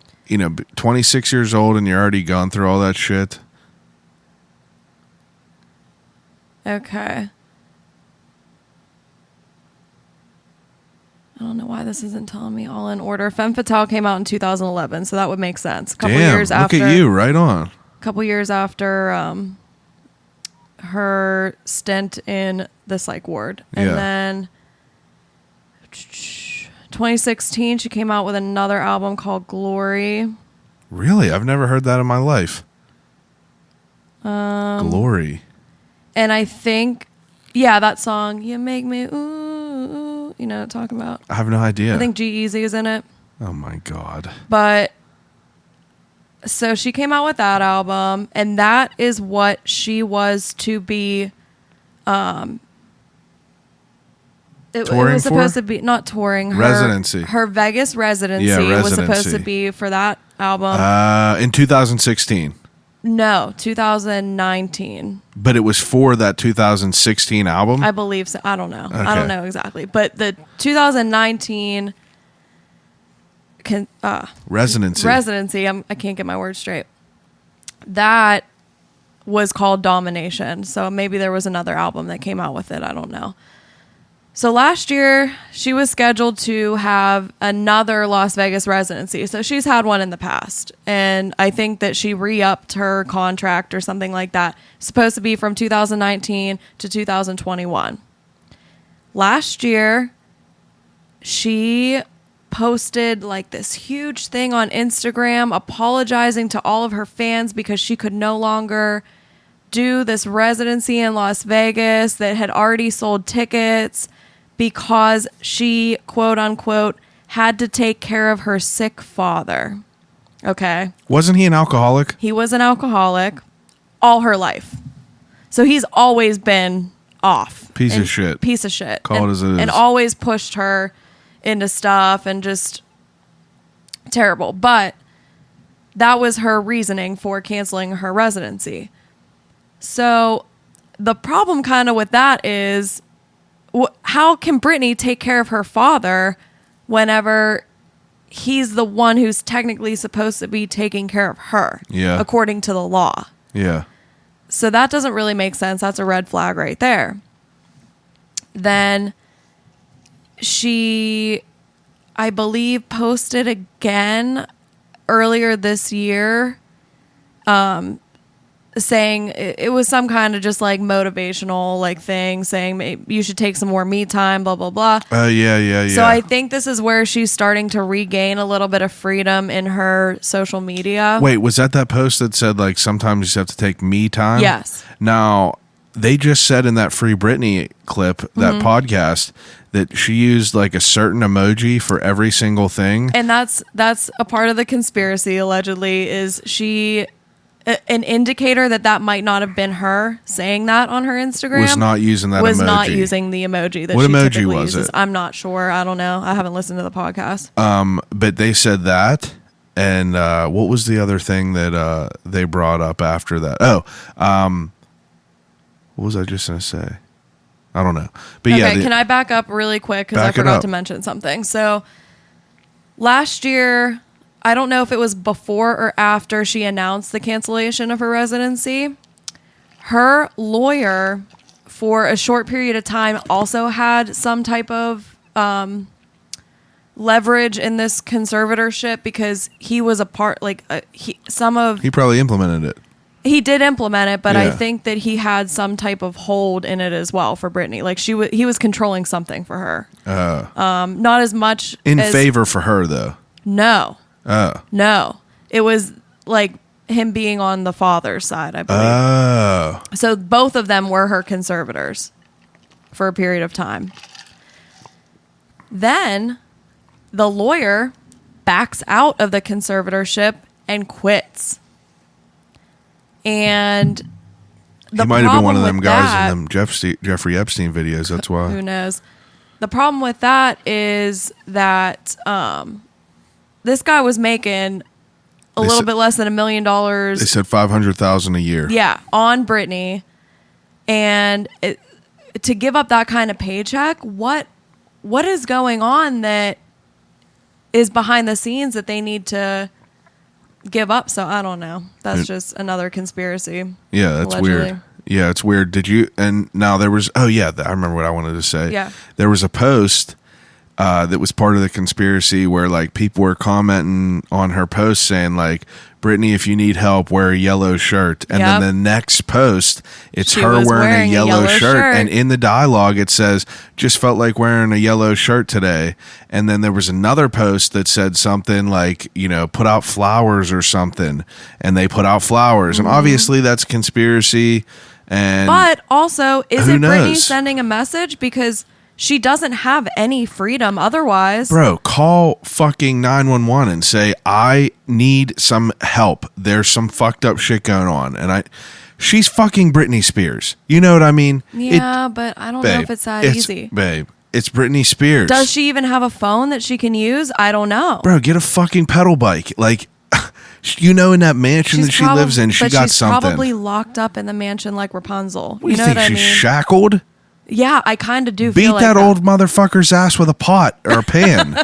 26 years old and you're already gone through all that shit. Okay. I don't know why this isn't telling me all in order. Femme Fatale came out in 2011, so that would make sense. Damn, look at you, right on. A couple years after her stint in the psych ward. And Yeah. then 2016, she came out with another album called Glory. Really? I've never heard that in my life. Glory. And I think, yeah, that song, You Make Me Ooh, Ooh, you know what I'm talking about? I have no idea. I think G-Eazy is in it. Oh my God. But so she came out with that album, and that is what she was to be. It Touring was supposed for? to be not touring. Residency. Her Vegas residency, Yeah, was supposed residency. to be for that album. In 2016. No, 2019. But it was for that 2016 album? I believe so. I don't know. I Okay. don't know exactly. But the 2019 residency, I can't get my words straight. That was called Domination. So maybe there was another album that came out with it. I don't know. So last year, she was scheduled to have another Las Vegas residency. So she's had one in the past. And I think that she re-upped her contract or something like that. It's supposed to be from 2019 to 2021. Last year, she posted like this huge thing on Instagram apologizing to all of her fans because she could no longer do this residency in Las Vegas that had already sold tickets because she, quote unquote, had to take care of her sick father. Okay. Wasn't he an alcoholic? He was an alcoholic all her life. So he's always been off. Piece of shit. Piece of shit. Call it as it is. And always pushed her into stuff and just terrible. But that was her reasoning for canceling her residency. So the problem kind of with that is how can Britney take care of her father whenever he's the one who's technically supposed to be taking care of her, according to the law? Yeah. So that doesn't really make sense. That's a red flag right there. Then she, I believe, posted again earlier this year, saying it was some kind of just like motivational like thing, saying maybe you should take some more me time, blah, blah, blah. Yeah. So I think this is where she's starting to regain a little bit of freedom in her social media. Wait, was that post that said like sometimes you just have to take me time? Yes. Now, they just said in that Free Britney clip, that podcast, that she used like a certain emoji for every single thing. And that's a part of the conspiracy, allegedly, is she an indicator that might not have been her saying that on her Instagram. Was not using that was emoji. not using the emoji that What she emoji typically was uses. it? I'm not sure. I don't know. I haven't listened to the podcast. But they said that. And what was the other thing that they brought up after that? What was I just going to say? I don't know. But yeah. Okay, can I back up really quick because I forgot to mention something. So last year, I don't know if it was before or after she announced the cancellation of her residency, her lawyer for a short period of time also had some type of leverage in this conservatorship because he was a part, he probably implemented it. He did implement it, but I Yeah. think that he had some type of hold in it as well for Britney. Like he was controlling something for her. Not as much In as, favor for her, though. No. No. It was like him being on the father's side, I believe. So both of them were her conservators for a period of time. Then the lawyer backs out of the conservatorship and quits. And the He might have been one of problem them with guys that- in them Jeffrey Epstein videos. That's why. Who knows? The problem with that is that this guy was making a little bit less than $1 million. They said $500,000 a year. Yeah, on Britney And to give up that kind of paycheck, what is going on that is behind the scenes that they need to give up? So I don't know. That's just another conspiracy. Yeah, that's allegedly. weird. Yeah, it's weird. Did you? And now there was. Oh yeah, I remember what I wanted to say. Yeah, there was a post that was part of the conspiracy where like people were commenting on her post saying like, Brittany, if you need help, wear a yellow shirt. And then the next post, it's she her was wearing a yellow shirt. And and in the dialogue, it says, just felt like wearing a yellow shirt today. And then there was another post that said something like, you know, put out flowers or something. And they put out flowers. And obviously that's a conspiracy. But also, isn't Brittany knows? sending a message? Because she doesn't have any freedom otherwise. Bro, call fucking 911 and say, I need some help. There's some fucked up shit going on. And she's fucking Britney Spears. You know what I mean? Yeah, but I don't know if it's that easy. Babe, it's Britney Spears. Does she even have a phone that she can use? I don't know. Bro, get a fucking pedal bike. Like, you know, in that mansion that she lives in, she got something. She's probably locked up in the mansion like Rapunzel. What, you know think what I she's mean? shackled? Yeah, I kind of do Beat feel like that old motherfucker's ass with a pot or a pan.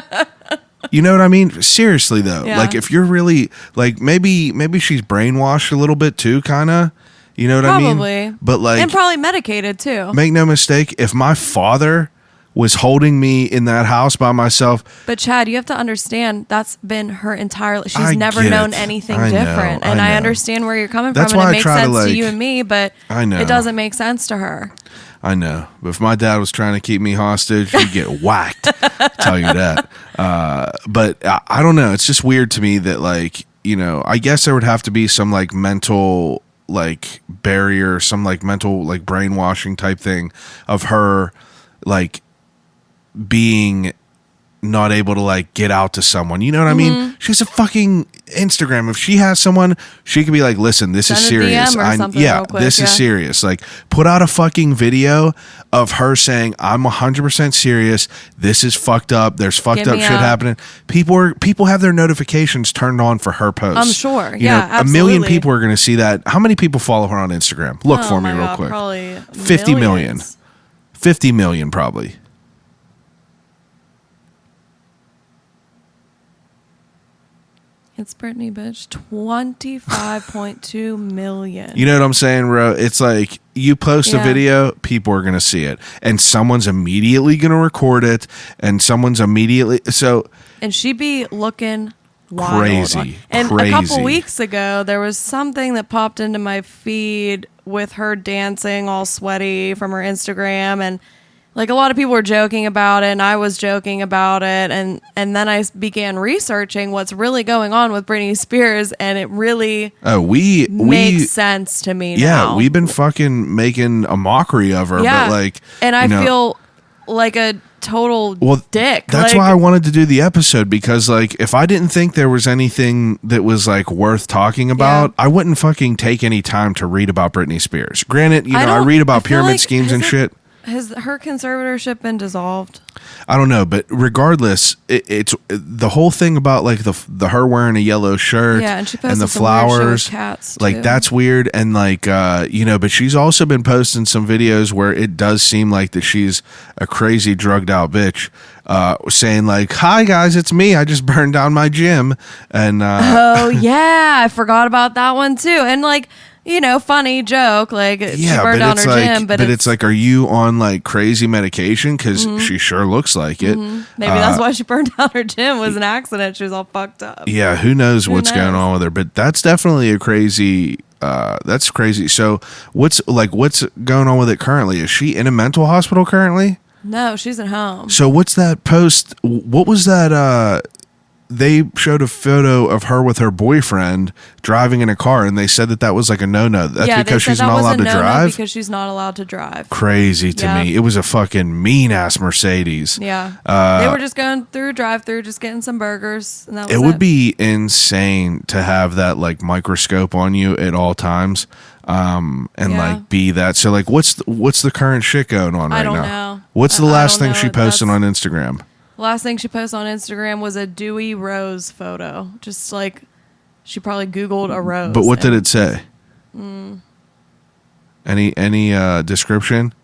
You know what I mean? Seriously though, Yeah. like if you're really like maybe she's brainwashed a little bit too, kind of. You know what I mean? Probably. But like, and probably medicated too. make no mistake, if my father was holding me in that house by myself. But Chad, you have to understand that's been her entire life. She's I never get known it. anything I know, different. And I understand where you're coming That's from. why And I it makes try to, sense to like- you and me, but I know. it doesn't make sense to her. I know, but if my dad was trying to keep me hostage, he'd get whacked. Tell you that. But I don't know. It's just weird to me that, like, you know, I guess there would have to be some like mental like barrier, some like mental like brainwashing type thing of her like being not able to like get out to someone. You know what I mean? She has a fucking Instagram. If she has someone, she could be like, listen, this is Send a serious. DM or something real quick, this is serious. Like, put out a fucking video of her saying, I'm 100% serious. This is fucked up. There's fucked Get up me shit out. happening. People have their notifications turned on for her posts. I'm sure. You Yeah, know, a million absolutely. people are going to see that. How many people follow her on Instagram? Look for me my real God, quick. Probably 50 million. millions. 50 million probably. It's Brittany, bitch. 25.2 million. You know what I'm saying, bro? It's like you post a Yeah. video, people are going to see it. And someone's immediately going to record it. And someone's immediately. So And she be looking wild. Crazy. And Crazy. a couple weeks ago, there was something that popped into my feed with her dancing all sweaty from her Instagram. And like a lot of people were joking about it, and I was joking about it. And then I began researching what's really going on with Britney Spears. And it really we makes sense to me yeah, now. we've been fucking making a mockery of her. Yeah. But like, and I you know, feel like a total dick. That's like, why I wanted to do the episode, because like if I didn't think there was anything that was like worth talking about, I wouldn't fucking take any time to read about Britney Spears. Granted, you know, I read about feel pyramid like- schemes and shit. Has her conservatorship been dissolved? I don't know, but regardless, it's the whole thing about like the her wearing a yellow shirt, Yeah, and she posted and the some weird shit with flowers, cats, like too. that's weird. And like you know, but she's also been posting some videos where it does seem like that she's a crazy drugged out bitch, saying like, "Hi guys, it's me. I just burned down my gym," and Oh yeah, I forgot about that one too. And like, you know, funny joke, like she burned down her gym, but it's like, are you on like crazy medication? Because she sure looks like it. maybe that's why she burned down her gym, was an accident. She was all fucked up. Yeah, who knows what's going knows? on with her? But that's definitely a crazy. That's crazy. So what's going on with it currently? Is she in a mental hospital currently? No, she's at home. So what's that post? What was that? They showed a photo of her with her boyfriend driving in a car, and they said that was like a no-no. That's yeah, because they said she's that not was allowed a to no-no drive. because she's not allowed to drive. Crazy to Yeah. me. It was a fucking mean-ass Mercedes. Yeah, they were just going through drive-through, just getting some burgers, and that was It would be insane to have that like microscope on you at all times, and Yeah. like be that. So like, what's the current shit going on right I don't now? know. What's the I last don't thing she know. posted on Instagram? Last thing she posted on Instagram was a dewy rose photo. Just like she probably Googled a rose. But what did and it say? Any description?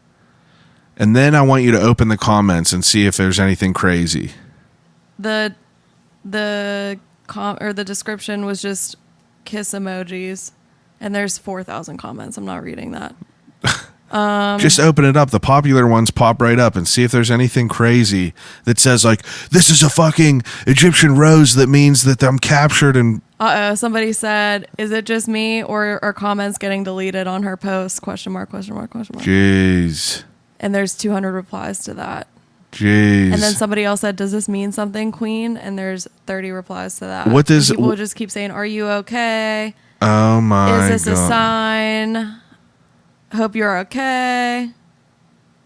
And then I want you to open the comments and see if there's anything crazy. The description was just kiss emojis, and there's 4,000 comments. I'm not reading that. Just open it up. The popular ones pop right up and see if there's anything crazy that says like, this is a fucking Egyptian rose that means that I'm captured. And somebody said, is it just me or are comments getting deleted on her post? Question mark. Jeez. And there's 200 replies to that. Jeez. And then somebody else said, does this mean something, Queen? And there's 30 replies to that. What does... And people just keep saying, are you okay? Oh my God. Is this a sign? Hope you're okay.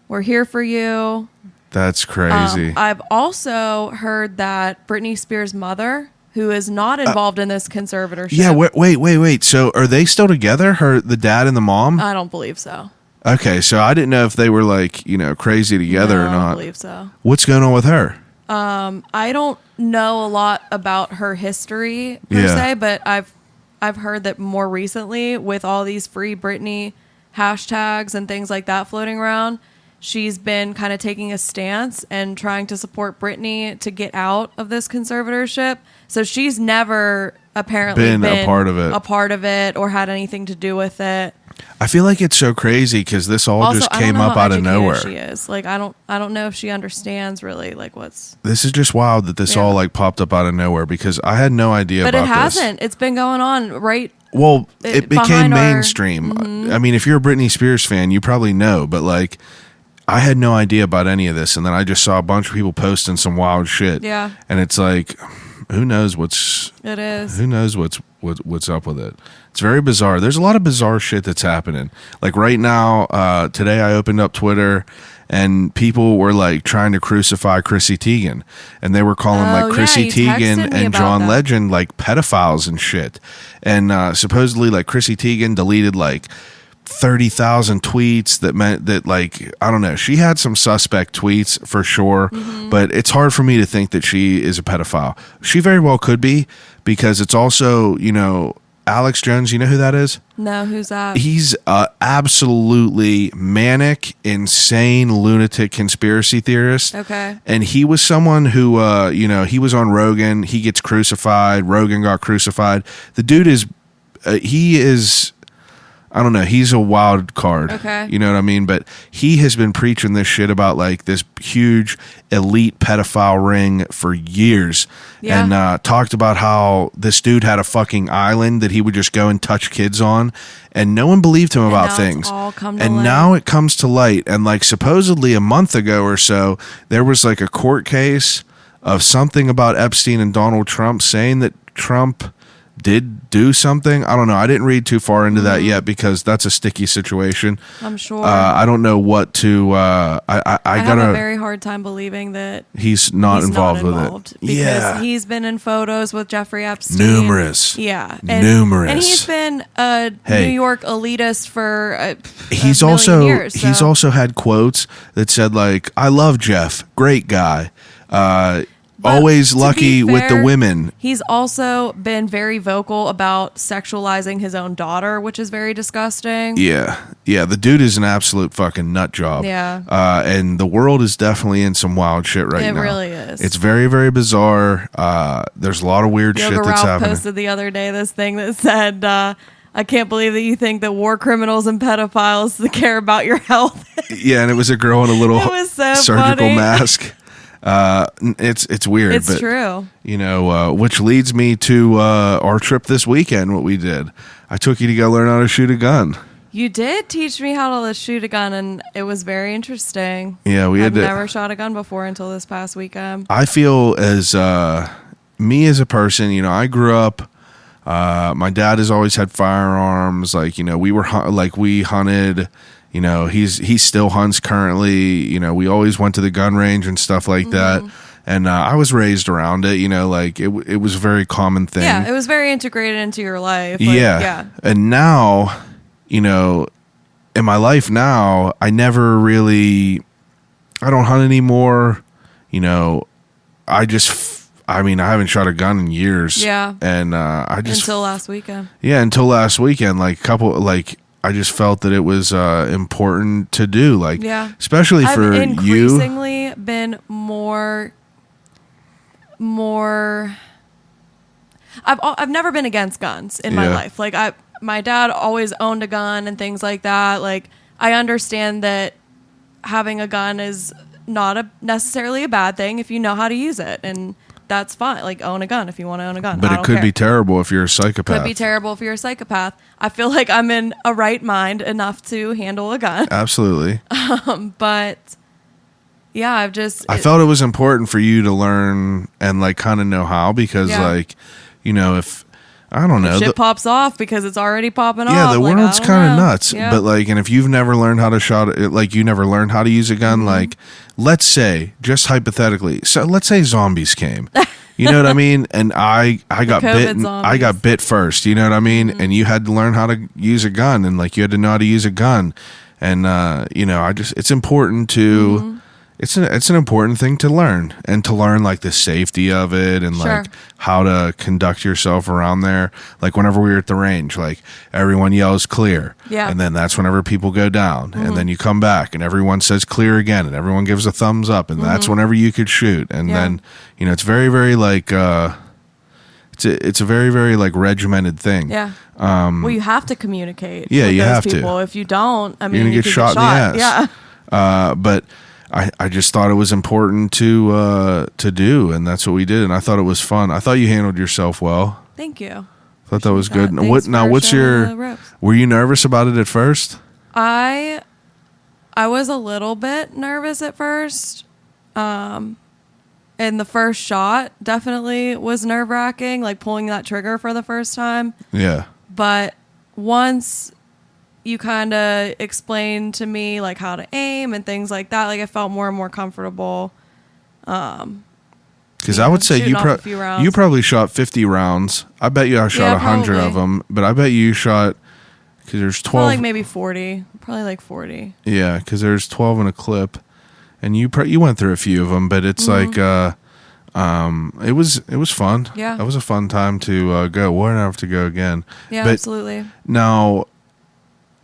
We're here for you. That's crazy. I've also heard that Britney Spears' mother, who is not involved in this conservatorship. Yeah, wait. So are they still together? The dad and the mom? I don't believe so. Okay, so I didn't know if they were like, crazy together or not. I don't believe so. What's going on with her? I don't know a lot about her history per se, but I've heard that more recently with all these free Britney hashtags and things like that floating around, she's been kind of taking a stance and trying to support Britney to get out of this conservatorship. So she's never apparently been a part of it or had anything to do with it. I feel like it's so crazy because this all Also, just I don't came know up how out of educated nowhere. She is like I don't know if she understands really like what's. This is just wild that this all like popped up out of nowhere because I had no idea But about it hasn't. this. It's been going on right. Well, it became behind our- mainstream. I mean, if you're a Britney Spears fan, you probably know, but like I had no idea about any of this, and then I just saw a bunch of people posting some wild shit. Yeah. And it's like, who knows what's up with it. It's very bizarre. There's a lot of bizarre shit that's happening. Like right now, today I opened up Twitter and people were like trying to crucify Chrissy Teigen, and they were calling like Chrissy you texted Teigen me and about John that. Legend like pedophiles and shit. And supposedly like Chrissy Teigen deleted like 30,000 tweets that meant that like I don't know, she had some suspect tweets for sure, but it's hard for me to think that she is a pedophile. She very well could be, because it's also, Alex Jones, you know who that is? No, who's that? He's absolutely manic, insane, lunatic conspiracy theorist. Okay. And he was someone who, he was on Rogan. He gets crucified. Rogan got crucified. The dude is, I don't know, he's a wild card. Okay. You know what I mean? But he has been preaching this shit about like this huge elite pedophile ring for years. Yeah. And talked about how this dude had a fucking island that he would just go and touch kids on. And no one believed him about now things. it's all come to And light. now it comes to light. And like supposedly a month ago or so, there was like a court case of something about Epstein and Donald Trump saying that Trump did do something. I don't know. I didn't read too far into that yet because that's a sticky situation. I'm sure. I don't know what to. I have a very hard time believing that he's not involved with it. because Yeah, he's been in photos with Jeffrey Epstein. numerous. Yeah, Numerous. and he's been a Hey. New York elitist for He's a million also years, so. he's also had quotes that said like, "I love Jeff, great guy." Always to be lucky with the fair, women. He's also been very vocal about sexualizing his own daughter, which is very disgusting. Yeah. The dude is an absolute fucking nut job. Yeah. And the world is definitely in some wild shit right now. It really is. It's very, very bizarre. There's a lot of weird Yoga shit that's Ralph happening. posted the other day this thing that said, I can't believe that you think that war criminals and pedophiles care about your health. Yeah, and it was a girl in a little It was so surgical funny. mask. It's weird. It's but, true. Which leads me to our trip this weekend. What we did, I took you to go learn how to shoot a gun. You did teach me how to shoot a gun, and it was very interesting. Yeah, I've never shot a gun before until this past weekend. I feel as me as a person, I grew up. My dad has always had firearms. We hunted. He still hunts currently. We always went to the gun range and stuff like that. And I was raised around it. It was a very common thing. Yeah, it was very integrated into your life. Yeah. And now, in my life now, I don't hunt anymore. I haven't shot a gun in years. Yeah. And until last weekend. Yeah, until last weekend. I just felt that it was important to do, like, Yeah. especially for I've you. increasingly been more. I've never been against guns in my Yeah. life. Like my dad always owned a gun and things like that. Like I understand that having a gun is not necessarily a bad thing if you know how to use it, and that's fine. Like own a gun if you want to own a gun. But I it don't could care. be terrible if you're a psychopath. Could be terrible if you're a psychopath. I feel like I'm in a right mind enough to handle a gun. Absolutely. But yeah, I felt it was important for you to learn and like kind of know how, because Yeah. like, you know, if I don't know, shit pops off because it's already popping off. yeah, the like, world's I don't kind of know. nuts. Yeah. But like, and if you've never learned how to shot it, like you never learned how to use a gun, like let's say, just hypothetically, so let's say zombies came. You know what I mean? And I got COVID bit. I zombies. got bit first. You know what I mean? And you had to learn how to use a gun, and like you had to know how to use a gun. And you know, it's important to. It's an important thing to learn, and to learn like the safety of it, and Sure. like how to conduct yourself around there. Like whenever we were at the range, like everyone yells clear, Yeah. and then that's whenever people go down, and then you come back and everyone says clear again, and everyone gives a thumbs up, and that's whenever you could shoot. And Yeah. then, you know, it's very, very like it's a very, very like regimented thing. Yeah. Well, you have to communicate. Yeah, with you those have to. people. If you don't, I mean, You're gonna you get could shot in the ass. Yeah. But I just thought it was important to do, and that's what we did. And I thought it was fun. I thought you handled yourself well. Thank you. I thought that was good. Thanks What now? for What's showing the your? ropes. Were you nervous about it at first? I was a little bit nervous at first. And the first shot definitely was nerve-wracking, like pulling that trigger for the first time. Yeah. But once you kind of explained to me like how to aim and things like that, like I felt more and more comfortable. Because You I know, would say shooting off a few rounds. you probably shot 50 rounds. I bet you I shot Yeah, 100 of probably. them, but I bet you shot, because there's 12. Probably like maybe 40. Probably like 40. Yeah, because there's 12 in a clip, and you went through a few of them, but it's like it was fun. Yeah. That was a fun time to go. We'll have to go again. Yeah, But absolutely. now,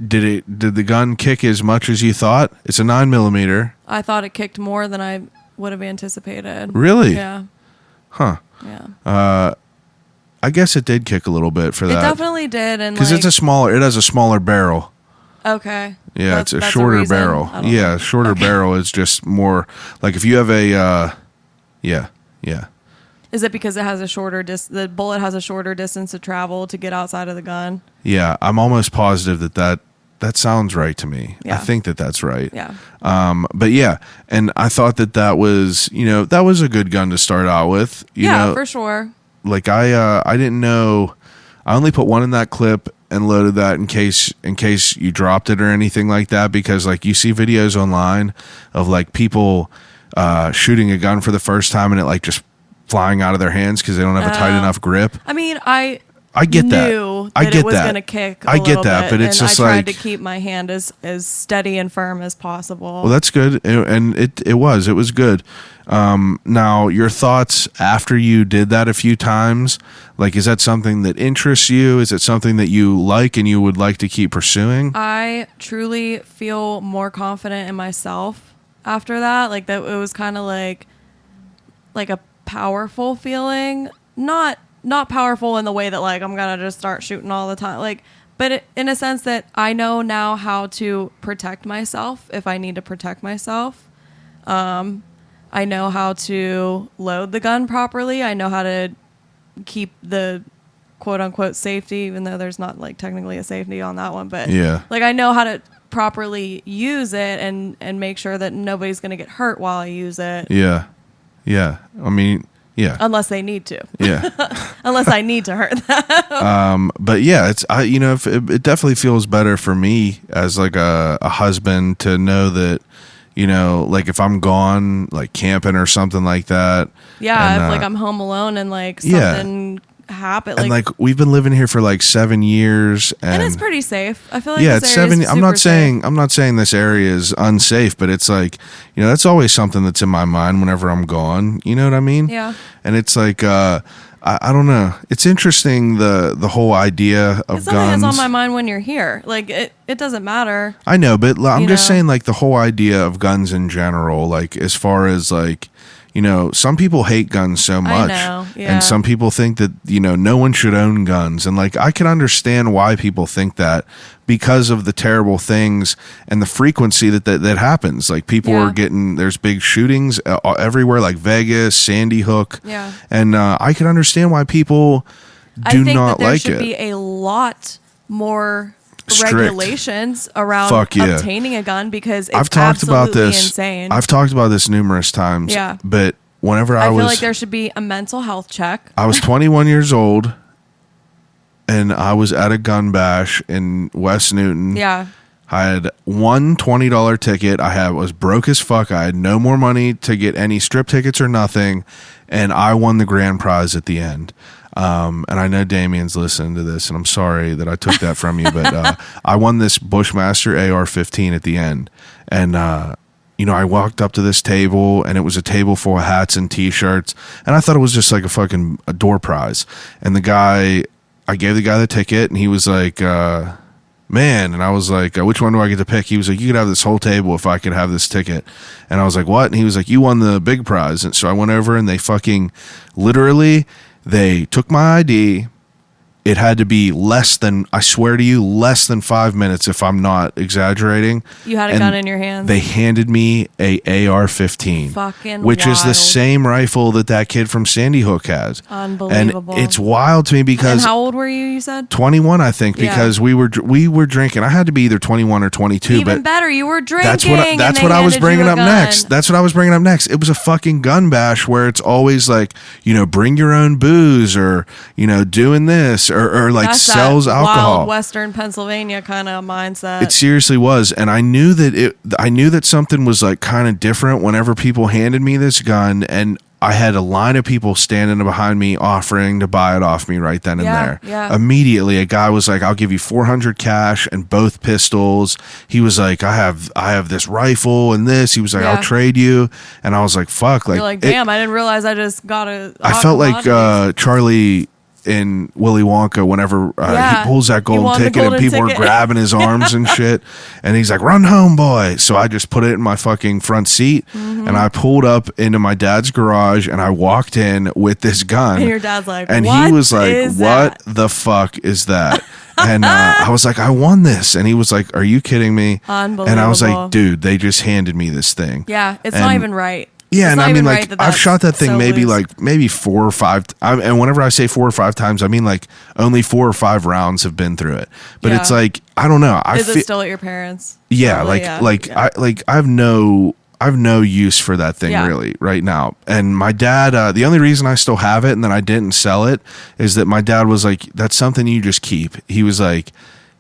did the gun kick as much as you thought? It's a 9mm. I thought it kicked more than I would have anticipated. Really? Yeah. Huh. Yeah. I guess it did kick a little bit for It that. definitely did. And Because like, it has a smaller barrel. okay. Yeah, That's- it's a that's shorter reason? barrel. I don't Yeah, know. shorter barrel is just more like if you have a yeah. Is it because it has a shorter the bullet has a shorter distance to travel to get outside of the gun? Yeah, I'm almost positive that sounds right to me. I Yeah. think that's right. Yeah. But yeah, and I thought that was, you know, that was a good gun to start out with. You Yeah, know, for sure. like I didn't know. I only put one in that clip and loaded that in case you dropped it or anything like that, because like you see videos online of like people shooting a gun for the first time and it like just flying out of their hands because they don't have a tight enough grip. I mean, I get that. knew I that get it was that. going to kick. I get that, bit, but it's and just I tried like- to keep my hand as steady and firm as possible. Well, that's good, and it was good. Now, your thoughts after you did that a few times, like, is that something that interests you? Is it something that you like and you would like to keep pursuing? I truly feel more confident in myself after that. Like that, it was kind of like a powerful feeling. Not powerful in the way that like I'm gonna just start shooting all the time. Like, but in a sense that I know now how to protect myself if I need to protect myself. I know how to load the gun properly. I know how to keep the quote unquote safety, even though there's not like technically a safety on that one. But Yeah. like I know how to properly use it and make sure that nobody's going to get hurt while I use it. Yeah. I mean, yeah. Unless they need to. Yeah. Unless I need to hurt them. But yeah, it definitely feels better for me as like a husband to know that, you know, like if I'm gone, like camping or something like that. Yeah, and, if like I'm home alone and like yeah. something happened. And like we've been living here for like 7 years, and it's pretty safe. I feel like yeah, this it's area is 7. I'm not super safe. saying this area is unsafe, but it's like, you know, that's always something that's in my mind whenever I'm gone. You know what I mean? Yeah. And it's like, I don't know. It's interesting the whole idea of It's something guns. that's on my mind when you're here. Like it doesn't matter. I know, but I'm You just know? saying, like, the whole idea of guns in general, like, as far as, like, you know, some people hate guns so much. know, yeah. And some people think that, you know, no one should own guns. And, like, I can understand why people think that because of the terrible things and the frequency that happens. Like, people Yeah. are getting, there's big shootings everywhere, like Vegas, Sandy Hook. Yeah. And I can understand why people I do think not that there like should it. be a lot more Strict. regulations around Fuck yeah. obtaining a gun because it's I've talked about absolutely this. insane. I've talked about this numerous times. Yeah. But whenever I I feel was like there should be a mental health check. I was 21 years old, and I was at a gun bash in West Newton. Yeah. I had one $20 ticket. Was broke as fuck. I had no more money to get any strip tickets or nothing, and I won the grand prize at the end. And I know Damien's listening to this, and I'm sorry that I took that from you, but I won this Bushmaster AR-15 at the end, and you know, I walked up to this table, and it was a table full of hats and T-shirts, and I thought it was just like a door prize. And I gave the guy the ticket, and he was like, man, and I was like, which one do I get to pick? He was like, you could have this whole table if I could have this ticket. And I was like, what? And he was like, you won the big prize. And so I went over, and they fucking literally, they took my ID. It had to be I swear to you, less than 5 minutes, if I'm not exaggerating. You had a And gun in your hands. They handed me a AR-15, Fucking which is the wild. same rifle that kid from Sandy Hook has. Unbelievable. And it's wild to me And because how old were you said? 21, I think, Yeah. because we were drinking. I had to be either 21 or 22. Even but better, you were drinking. that's what and they I was handed bringing you a up gun. next. That's what I was bringing up next. It was a fucking gun bash where it's always like, you know, bring your own booze, or, you know, doing this, or like That's sells that alcohol. Wild Western Pennsylvania kind of mindset. It seriously was, and I knew that something was like kind of different whenever people handed me this gun, and I had a line of people standing behind me offering to buy it off me right then and Yeah, there. yeah. Immediately, a guy was like, "I'll give you $400 cash and both pistols." He was like, "I have this rifle and this." He was like, Yeah. "I'll trade you," and I was like, "Fuck!" You're like, damn, I didn't realize I just got a. I felt like Charlie in Willy Wonka whenever Yeah. he pulls that He golden won the ticket and golden people ticket. are grabbing his arms and shit, and he's like, "Run home, boy." So I just put it in my fucking front seat, Mm-hmm. and I pulled up into my dad's garage, and I walked in with this gun, And your dad's like, and "What he was like, is "What that?" the fuck is that?" And I was like, "I won this," and he was like, "Are you kidding me?" And I was Unbelievable. like, "Dude, they just handed me this thing." Yeah, it's And- not even right. Yeah, It's and not I mean, even like, right that I've that's shot that thing so maybe loose. maybe 4 or 5. And whenever I say 4 or 5 times, I mean like only 4 or 5 rounds have been through it. But it's Yeah. like, I don't know. Is it still at your parents'? yeah, Probably, I have no use for that thing Yeah. really right now. And my dad, the only reason I still have it and then I didn't sell it is that my dad was like, "That's something you just keep." He was like,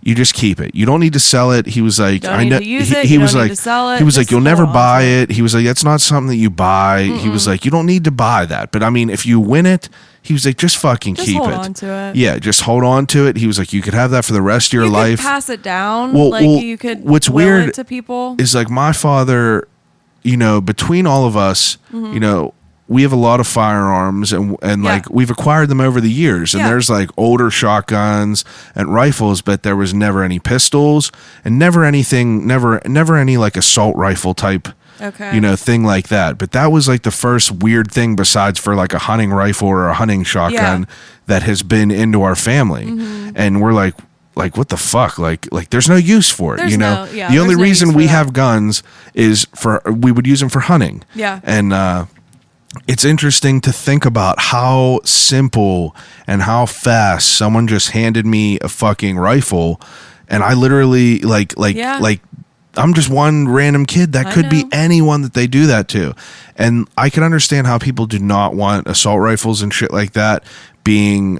"You just keep it. You don't need to sell it." He was like, Don't "I need know." to use he it. he You was don't need like, to sell it. he was like, Just "You'll never hold on buy to it." He was like, "That's not something that you buy." He was like, "You don't need to buy that." But I mean, if you win it, he was like, "Just fucking Just keep hold it." on to it. Yeah, just hold on to it. He was like, "You could have that for the rest of your You life." could pass it down. Well, like well, you could. what's will weird it to people. is like my father, you know, between all of us, Mm-hmm. you know, we have a lot of firearms and Yeah. like we've acquired them over the years, and Yeah. there's like older shotguns and rifles, but there was never any pistols and never any like assault rifle type, Okay. you know, thing like that. But that was like the first weird thing besides for like a hunting rifle or a hunting shotgun Yeah. that has been into our family. And we're like, what the fuck? Like there's no use for it, There's you know? no- yeah, the only there's no reason use for we that. have guns is we would use them for hunting. Yeah. And it's interesting to think about how simple and how fast someone just handed me a fucking rifle, and I literally Yeah. like I'm just one random kid. That I could be know. anyone that they do that to. And I can understand how people do not want assault rifles and shit like that being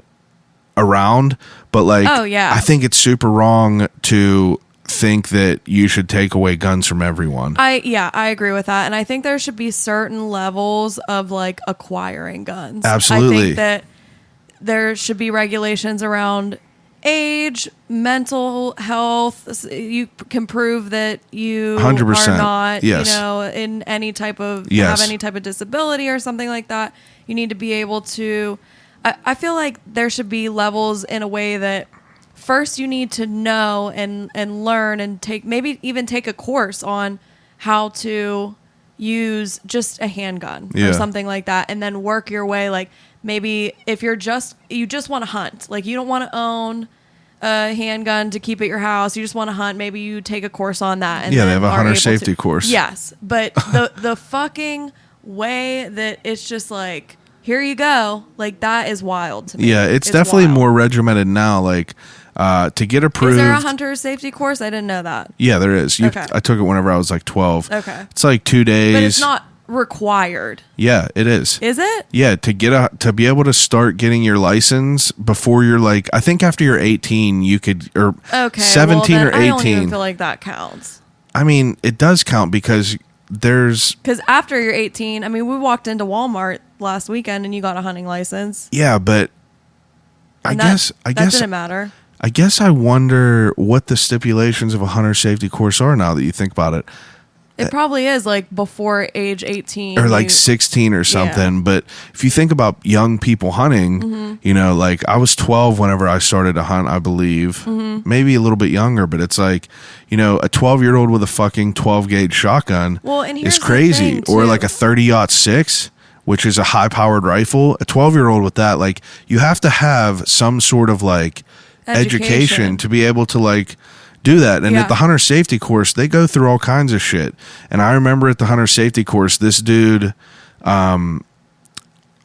around, but like, Oh, yeah. I think it's super wrong to think that you should take away guns from everyone. I agree with that, and I think there should be certain levels of like acquiring guns. Absolutely. I think that there should be regulations around age, mental health. You can prove that you 100%. are not, Yes. you know, in any type of Yes. have any type of disability or something like that. You need to be able to I feel like there should be levels in a way that first you need to know and learn and maybe even take a course on how to use just a handgun or something like that, and then work your way. Like maybe if you just want to hunt, like you don't want to own a handgun to keep at your house, you just want to hunt, maybe you take a course on that. And they have a hunter safety course. Yes, but the fucking way that it's just like, here you go, like that is wild to me. Yeah, it's definitely wild. more regimented now. Like to get approved. Is there a hunter safety course? I didn't know that. Yeah, there is. Okay. I took it whenever I was like 12. Okay. It's like 2 days. But it's not required. Yeah, it is. Is it? Yeah, to be able to start getting your license before you're like, I think after you're 18, you could, or 17 or 18. I don't even feel like that counts. I mean, it does count because because after you're 18, I mean, we walked into Walmart last weekend and you got a hunting license. Yeah, but I guess that didn't matter. I guess I wonder what the stipulations of a hunter safety course are now that you think about it. It probably is like before age 18 or like 16 or something. Yeah. But if you think about young people hunting, you know, like I was 12 whenever I started to hunt, I believe, maybe a little bit younger, but it's like, you know, a 12-year-old with a fucking 12 gauge shotgun is crazy. Or like a 30-06, which is a high powered rifle. A 12-year-old with that, like you have to have some sort of like education to be able to like do that. And at the hunter safety course, they go through all kinds of shit. And I remember at the hunter safety course, this dude, I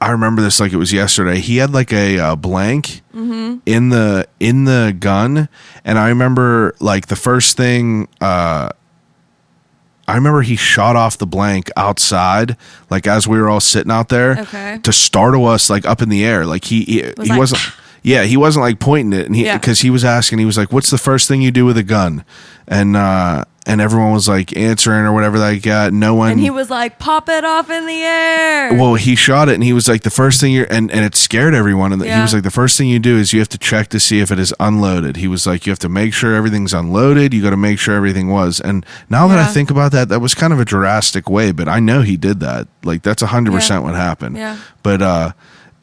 remember this like it was yesterday. He had like a blank in the gun, and I remember like the first thing. I remember he shot off the blank outside, like as we were all sitting out there, to startle us like up in the air. Like he wasn't. Yeah, he wasn't like pointing it, and because he was asking, he was like, "What's the first thing you do with a gun?" And everyone was like answering or whatever they got. No one. And he was like, "Pop it off in the air." Well, he shot it, and he was like, "The first thing and it scared everyone." And he was like, "The first thing you do is you have to check to see if it is unloaded." He was like, "You have to make sure everything's unloaded. You got to make sure everything was." And now that I think about that, that was kind of a drastic way, but I know he did that. Like that's 100% what happened. Yeah. But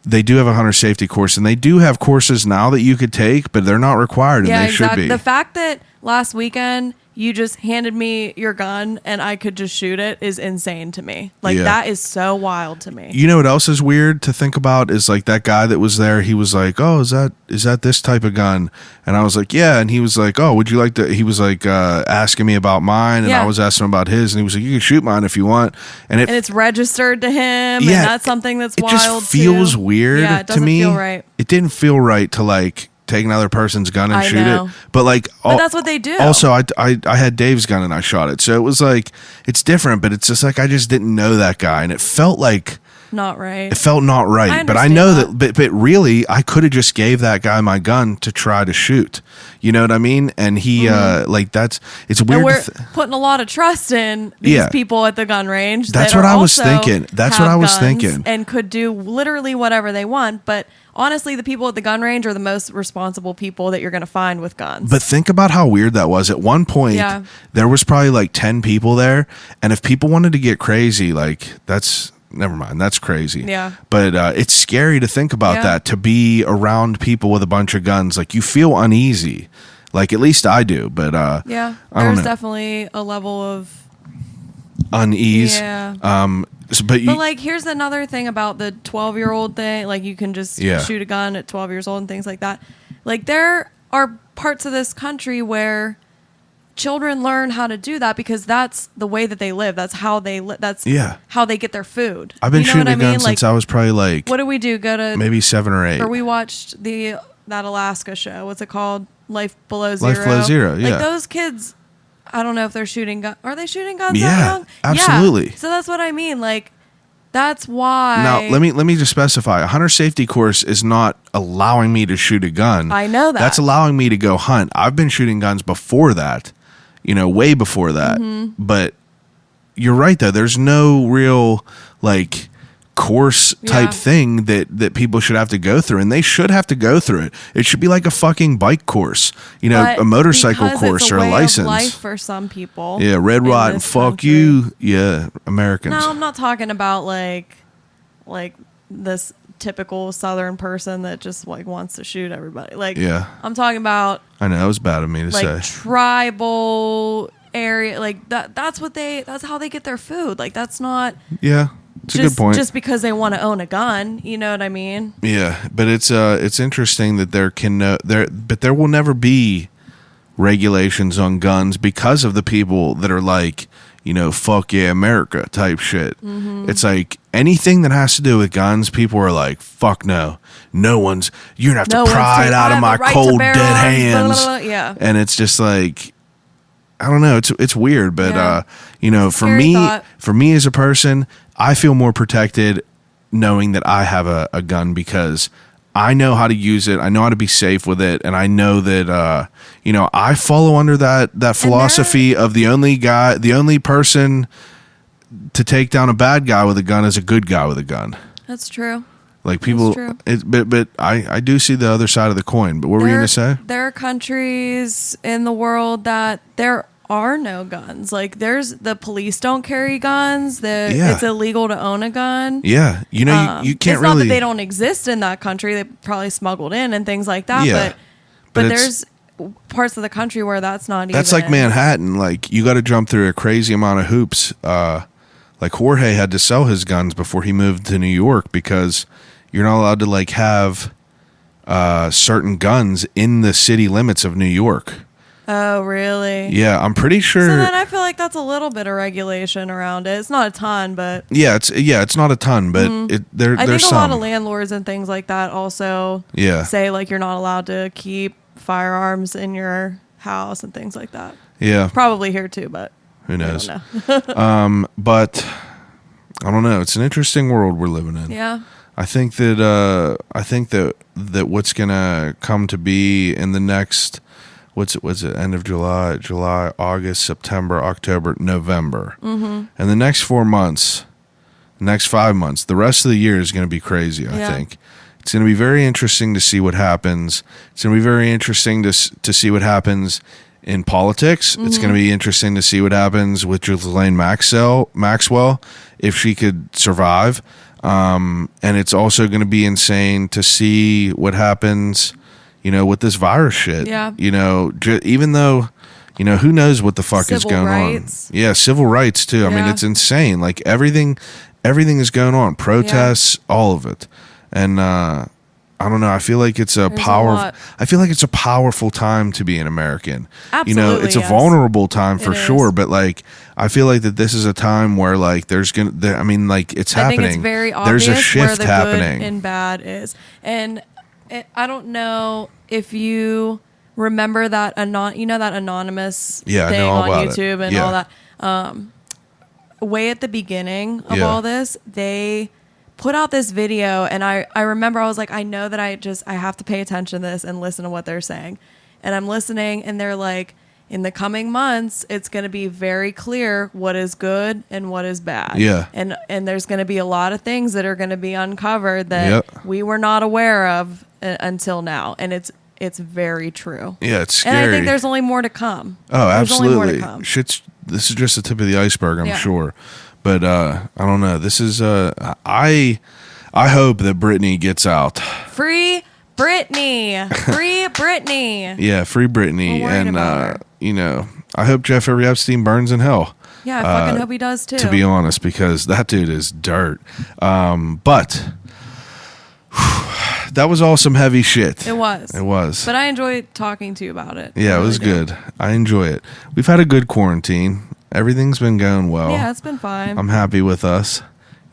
they do have a hunter safety course, and they do have courses now that you could take, but they're not required, and they should be. The fact that last weekend you just handed me your gun and I could just shoot it is insane to me. Like that is so wild to me. You know what else is weird to think about is like that guy that was there. He was like, "Oh, is that this type of gun?" And I was like, "Yeah." And he was like, "Oh, would you like to?" He was like asking me about mine, and I was asking him about his, and he was like, "You can shoot mine if you want." And it's registered to him. And that's something that's wild. It just feels weird it to me. Feel right. It didn't feel right to like take another person's gun and shoot it, but like but that's what they do. Also, I had Dave's gun and I shot it, so it was like it's different, but it's just like I just didn't know that guy, and it felt like not right. It felt not right, but I know that but really I could have just gave that guy my gun to try to shoot. You know what I mean? And he like it's weird. And we're putting a lot of trust in these people at the gun range. That's what I was thinking. That's what I was thinking. And could do literally whatever they want, but honestly, the people at the gun range are the most responsible people that you're going to find with guns. But think about how weird that was. At one point, there was probably like 10 people there. And if people wanted to get crazy, like never mind. That's crazy. Yeah. But it's scary to think about that, to be around people with a bunch of guns. Like you feel uneasy. Like at least I do. But there's definitely a level of unease. Yeah. But like, here's another thing about the 12-year-old thing. Like, you can just shoot a gun at 12 years old and things like that. Like, there are parts of this country where children learn how to do that because that's the way that they live. That's how they live. That's how they get their food. I've been shooting a gun since I was probably like... What do we do? Go to... Maybe 7 or 8. Or we watched that Alaska show. What's it called? Life Below Zero. Life Below Zero, yeah. Like, those kids... I don't know if they're shooting guns. Are they shooting guns that young? Absolutely. Yeah. So that's what I mean. Like, that's why. Now, let me just specify. A hunter safety course is not allowing me to shoot a gun. I know that. That's allowing me to go hunt. I've been shooting guns before that, way before that. Mm-hmm. But you're right, though. There's no real, like, course type thing that people should have to go through, and they should have to go through it. It should be like a fucking bike course, a motorcycle course or a license. Of life for some people. Yeah, red rotten, fuck you. Yeah, Americans. No, I'm not talking about like this typical Southern person that just like wants to shoot everybody. Like, Yeah. I'm talking about I know, it was bad of me to like say. tribal area, like that's how they get their food. Like, that's not Yeah. It's a just, good point. just because they want to own a gun. You know what I mean? Yeah, but it's interesting that there will never be regulations on guns because of the people that are like, fuck yeah, America type shit. Mm-hmm. It's like anything that has to do with guns, people are like, fuck no. You're gonna have to pry it out of my cold dead hands. Blah, blah, blah. Yeah. And it's just like, I don't know, it's weird, but Yeah. Scary thought. for me as a person, I feel more protected knowing that I have a gun because I know how to use it. I know how to be safe with it. And I know that, I follow under that philosophy of the only person to take down a bad guy with a gun is a good guy with a gun. That's true. Like people, true. but I do see the other side of the coin. But what were you going to say? There are countries in the world that there are no guns. Like, the police don't carry guns. It's illegal to own a gun. Yeah, you can't it's really. not that they don't exist in that country. They probably smuggled in and things like that. Yeah, but there's parts of the country where that's not. That's even. like Manhattan. Like, you got to jump through a crazy amount of hoops. Like Jorge had to sell his guns before he moved to New York because you're not allowed to like have certain guns in the city limits of New York. Oh, really? Yeah, I'm pretty sure. So then I feel like that's a little bit of regulation around it. It's not a ton, but it's not a ton, but I there's think some. a lot of landlords and things like that also say like you're not allowed to keep firearms in your house and things like that. Yeah, Probably here too, but who knows? I don't know. But I don't know. It's an interesting world we're living in. Yeah. I think that what's gonna come to be in the next. What's it? End of July, August, September, October, November. Mm-hmm. And the next 4 months, next 5 months, the rest of the year is going to be crazy, I think. It's going to be very interesting to see what happens. It's going to be very interesting to see what happens in politics. Mm-hmm. It's going to be interesting to see what happens with Ghislaine Maxwell, if she could survive. And it's also going to be insane to see what happens with this virus shit. Yeah. Even though, who knows what the fuck is going on. Yeah, civil rights too. I mean, it's insane. Like everything is going on. Protests, all of it. And I don't know. I feel like it's I feel like it's a powerful time to be an American. Absolutely, it's a vulnerable time for sure, but like I feel like that this is a time where like it's happening. I think it's very obvious there's a shift where the happening. good and bad is. And I don't know if you remember that that anonymous thing on YouTube and all that. Way at the beginning of all this, they put out this video, and I remember I was like, I know that I have to pay attention to this and listen to what they're saying. And I'm listening, and they're like, in the coming months, it's going to be very clear what is good and what is bad. Yeah. And there's going to be a lot of things that are going to be uncovered that we were not aware of until now. And it's very true. Yeah, it's scary. And I think there's only more to come. Oh, there's absolutely. only more to come. This is just the tip of the iceberg, I'm sure. But I don't know. This is I hope that Britney gets out. Free Britney. Free Britney. Yeah, free Britney. And I hope Jeffrey Epstein burns in hell. Yeah, I fucking hope he does too. To be honest, because that dude is dirt. But that was all some heavy shit. It was. But I enjoyed talking to you about it. Yeah, it was good. I enjoy it. We've had a good quarantine. Everything's been going well. Yeah, it's been fine. I'm happy with us.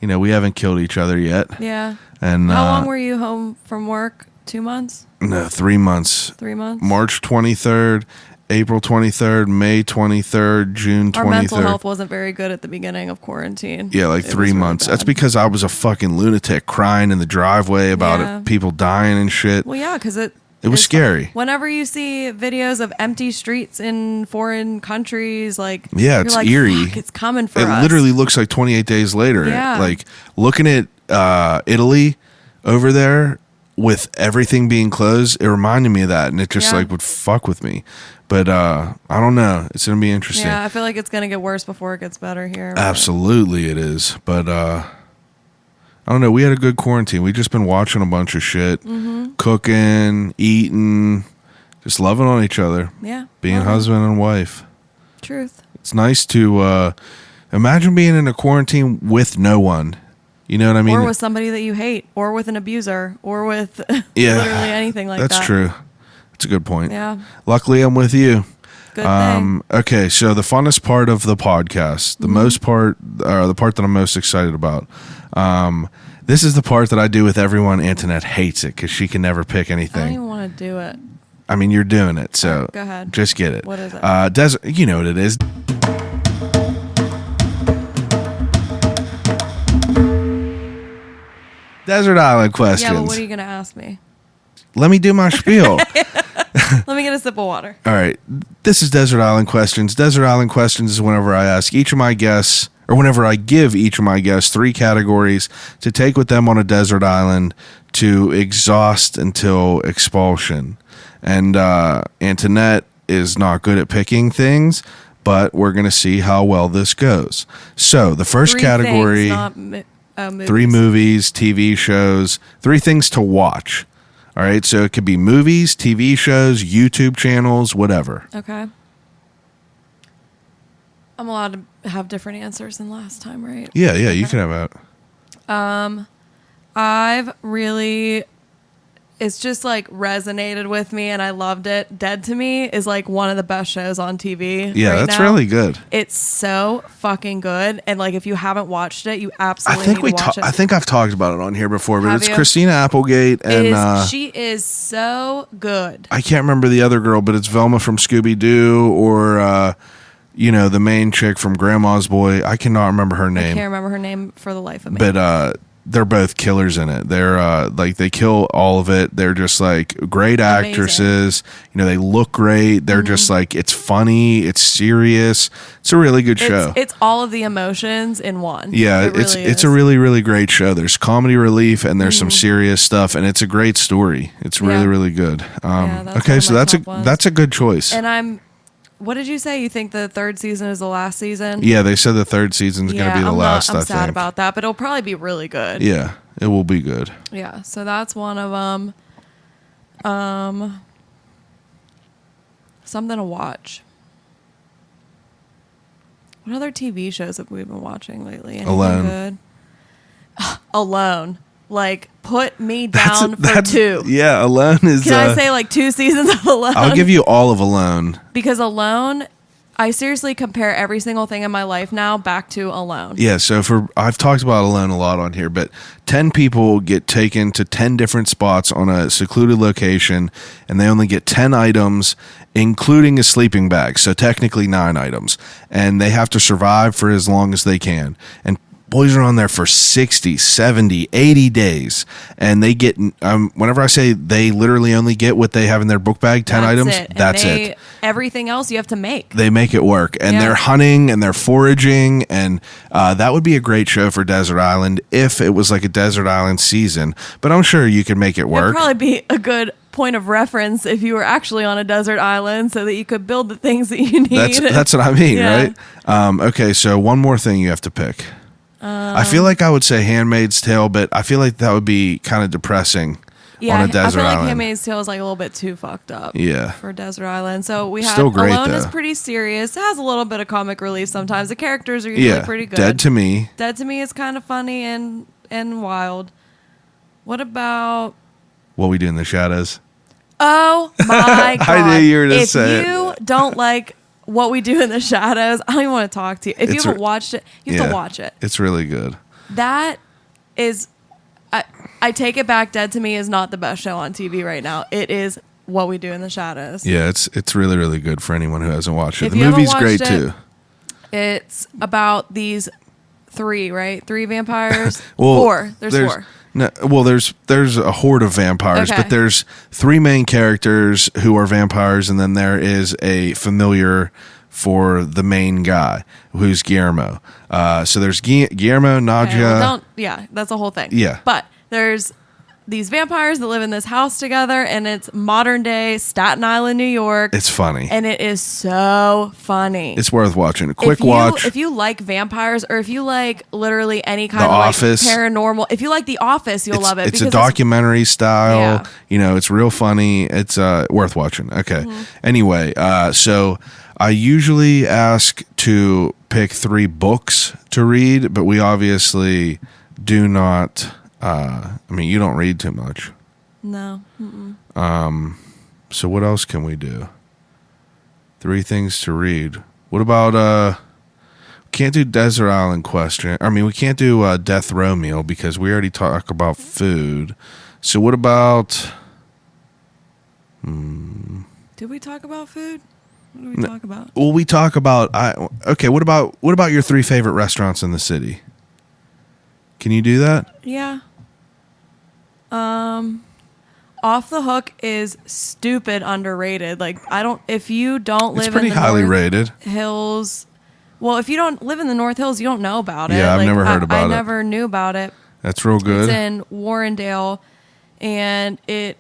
We haven't killed each other yet. Yeah. And how long were you home from work? 2 months? No, 3 months. 3 months? March 23rd, April 23rd, May 23rd, June 23rd. Our mental health wasn't very good at the beginning of quarantine. Yeah, like 3 months. Really, that's because I was a fucking lunatic crying in the driveway about people dying and shit. Well, yeah, because it was scary. Whenever you see videos of empty streets in foreign countries, like it's like, eerie. Fuck, it's coming for us. It literally looks like 28 days later. Yeah. Like looking at Italy over there with everything being closed, it reminded me of that, and it just like would fuck with me. But I don't know. It's gonna be interesting. Yeah, I feel like it's gonna get worse before it gets better here. Absolutely, it is. But I don't know. We had a good quarantine. We just been watching a bunch of shit, cooking, eating, just loving on each other. Yeah. Being husband and wife. Truth. It's nice to imagine being in a quarantine with no one. You know what I mean? Or with somebody that you hate, or with an abuser, or with Yeah. literally anything like that. That's true. That's a good point. Yeah. Luckily, I'm with you. Good thing. Okay, so the funnest part of the podcast, the most part, the part that I'm most excited about. This is the part that I do with everyone. Antonette hates it because she can never pick I don't anything. even want to do it. I mean, you're doing it, so Go ahead. just get it. What is it? Desert. You know what it is. Desert Island questions. Yeah, but what are you going to ask me? Let me do my spiel. Let me get a sip of water. All right. This is Desert Island Questions. Desert Island Questions is whenever I ask each of my guests, or whenever I give each of my guests 3 categories to take with them on a desert island to exhaust until expulsion. And Antonette is not good at picking things, but we're going to see how well this goes. So the first 3 category, things, not movies. 3 movies, TV shows, 3 things to watch. All right, so it could be movies, TV shows, YouTube channels, whatever. Okay. I'm allowed to have different answers than last time, right? Yeah, you can have that. I've really, it's just like resonated with me and I loved it. Dead to Me is like one of the best shows on TV. Yeah, right that's now. really good. It's so fucking good. And like if you haven't watched it, you absolutely I think need to watch it. I think I've talked about it on here before, but Have it's you? Christina Applegate It and is, she is so good. I can't remember the other girl, but it's Velma from Scooby Doo or the main chick from Grandma's Boy. I cannot remember her I name. can't remember her name for the life of me. But they're both killers in it. They're like they kill all of it. They're just like great actresses. They look great. They're just like it's funny. It's serious. It's a really good show. It's all of the emotions in one. Yeah, It really it's is. a really really great show. There's comedy relief and there's some serious stuff and it's a great story. It's really Yeah. really good. that's one Okay, of so my top ones. that's a good choice. And what did you say? You think the 3rd season is the last season? Yeah, they said the 3rd season's going to be the last. I'm I sad think. about that, but it'll probably be really good. Yeah, it will be good. Yeah, so that's one of them. Something to watch. What other TV shows have we been watching lately? Anything Alone. Good? Alone. Like, put me down for 2. Yeah, Alone is. Can I say like 2 seasons of Alone? I'll give you all of Alone. Because Alone, I seriously compare every single thing in my life now back to Alone. Yeah, so I've talked about Alone a lot on here, but 10 people get taken to 10 different spots on a secluded location, and they only get 10 items, including a sleeping bag. So technically 9 items, and they have to survive for as long as they can. And boys are on there for 60, 70, 80 days. And they get, whenever I say they literally only get what they have in their book bag, 10 items, that's it. Everything else you have to make. They make it work. And Yeah. they're hunting and they're foraging. And that would be a great show for Desert Island if it was like a Desert Island season. But I'm sure you could make it work. It'd probably be a good point of reference if you were actually on a desert island so that you could build the things that you need. That's what I mean, Yeah. right? Okay, so one more thing you have to pick. I feel like I would say Handmaid's Tale, but I feel like that would be kind of depressing on a desert I feel like island. Handmaid's Tale is like a little bit too fucked up. Yeah. For desert island. So we have Still great, Alone is though. pretty serious. It has a little bit of comic relief sometimes. The characters are usually pretty good. Dead to Me. Dead to Me is kind of funny and wild. What about What We Do in the Shadows. Oh my god. I knew you were gonna say If you don't like What We Do in the Shadows, I don't even want to talk to you. If you It's haven't watched it, you have to watch it. It's really good. That is, I take it back. Dead to Me is not the best show on TV right now. It is What We Do in the Shadows. Yeah, it's really, really good for anyone who hasn't watched it. If The you haven't movie's great watched it, too. It's about these 3, right? 3 vampires? Well, 4. There's 4. No, well, there's a horde of vampires, Okay. but there's 3 main characters who are vampires, and then there is a familiar for the main guy, who's Guillermo. So there's Guillermo, Nadia. Okay, that's a whole thing. Yeah. But there's these vampires that live in this house together, and it's modern day Staten Island, New York. It's funny. And it is so funny. It's worth watching. A quick watch. If you like vampires, or if you like literally any kind The of Office. like paranormal, if you like The Office, you'll love it. It's a because documentary style. Yeah. You know, it's real funny. It's worth watching. Okay. Anyway, so I usually ask to pick 3 books to read, but we obviously do not. I mean, you don't read too much. No. So what else can we do? 3 things to read. What about can't do Desert Island Question. I mean, we can't do Death Row Meal because we already talked about food. So what about Did we talk about food? What did we talk about? Well, we talk about okay, what about your 3 favorite restaurants in the city? Can you do that? Yeah. Off the Hook is stupid underrated. Like if you don't It's live pretty in the highly North rated. Hills, well, if you don't live in the North Hills, you don't know about it. Yeah, I've never heard about I it. never knew about it. That's real good. It's in Warrendale, and it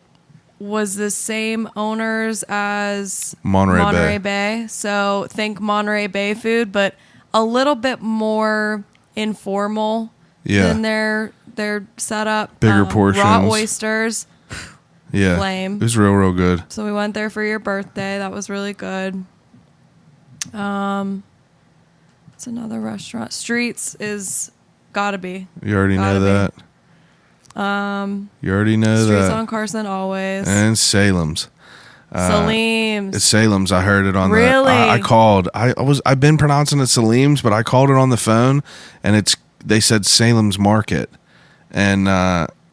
was the same owners as Monterey Bay. So think Monterey Bay food, but a little bit more informal than their setup. Bigger portions. Raw oysters. Yeah. Flame. It was real good. So we went there for your birthday. That was really good. It's another restaurant. Streets is gotta be. You already Gotta know be. that. You already know Streets that. on Carson always. And Salem's. Salim's. It's Salem's. I heard it on Really? I called. I've been pronouncing it Salim's, but I called it on the phone, and they said Salem's Market, and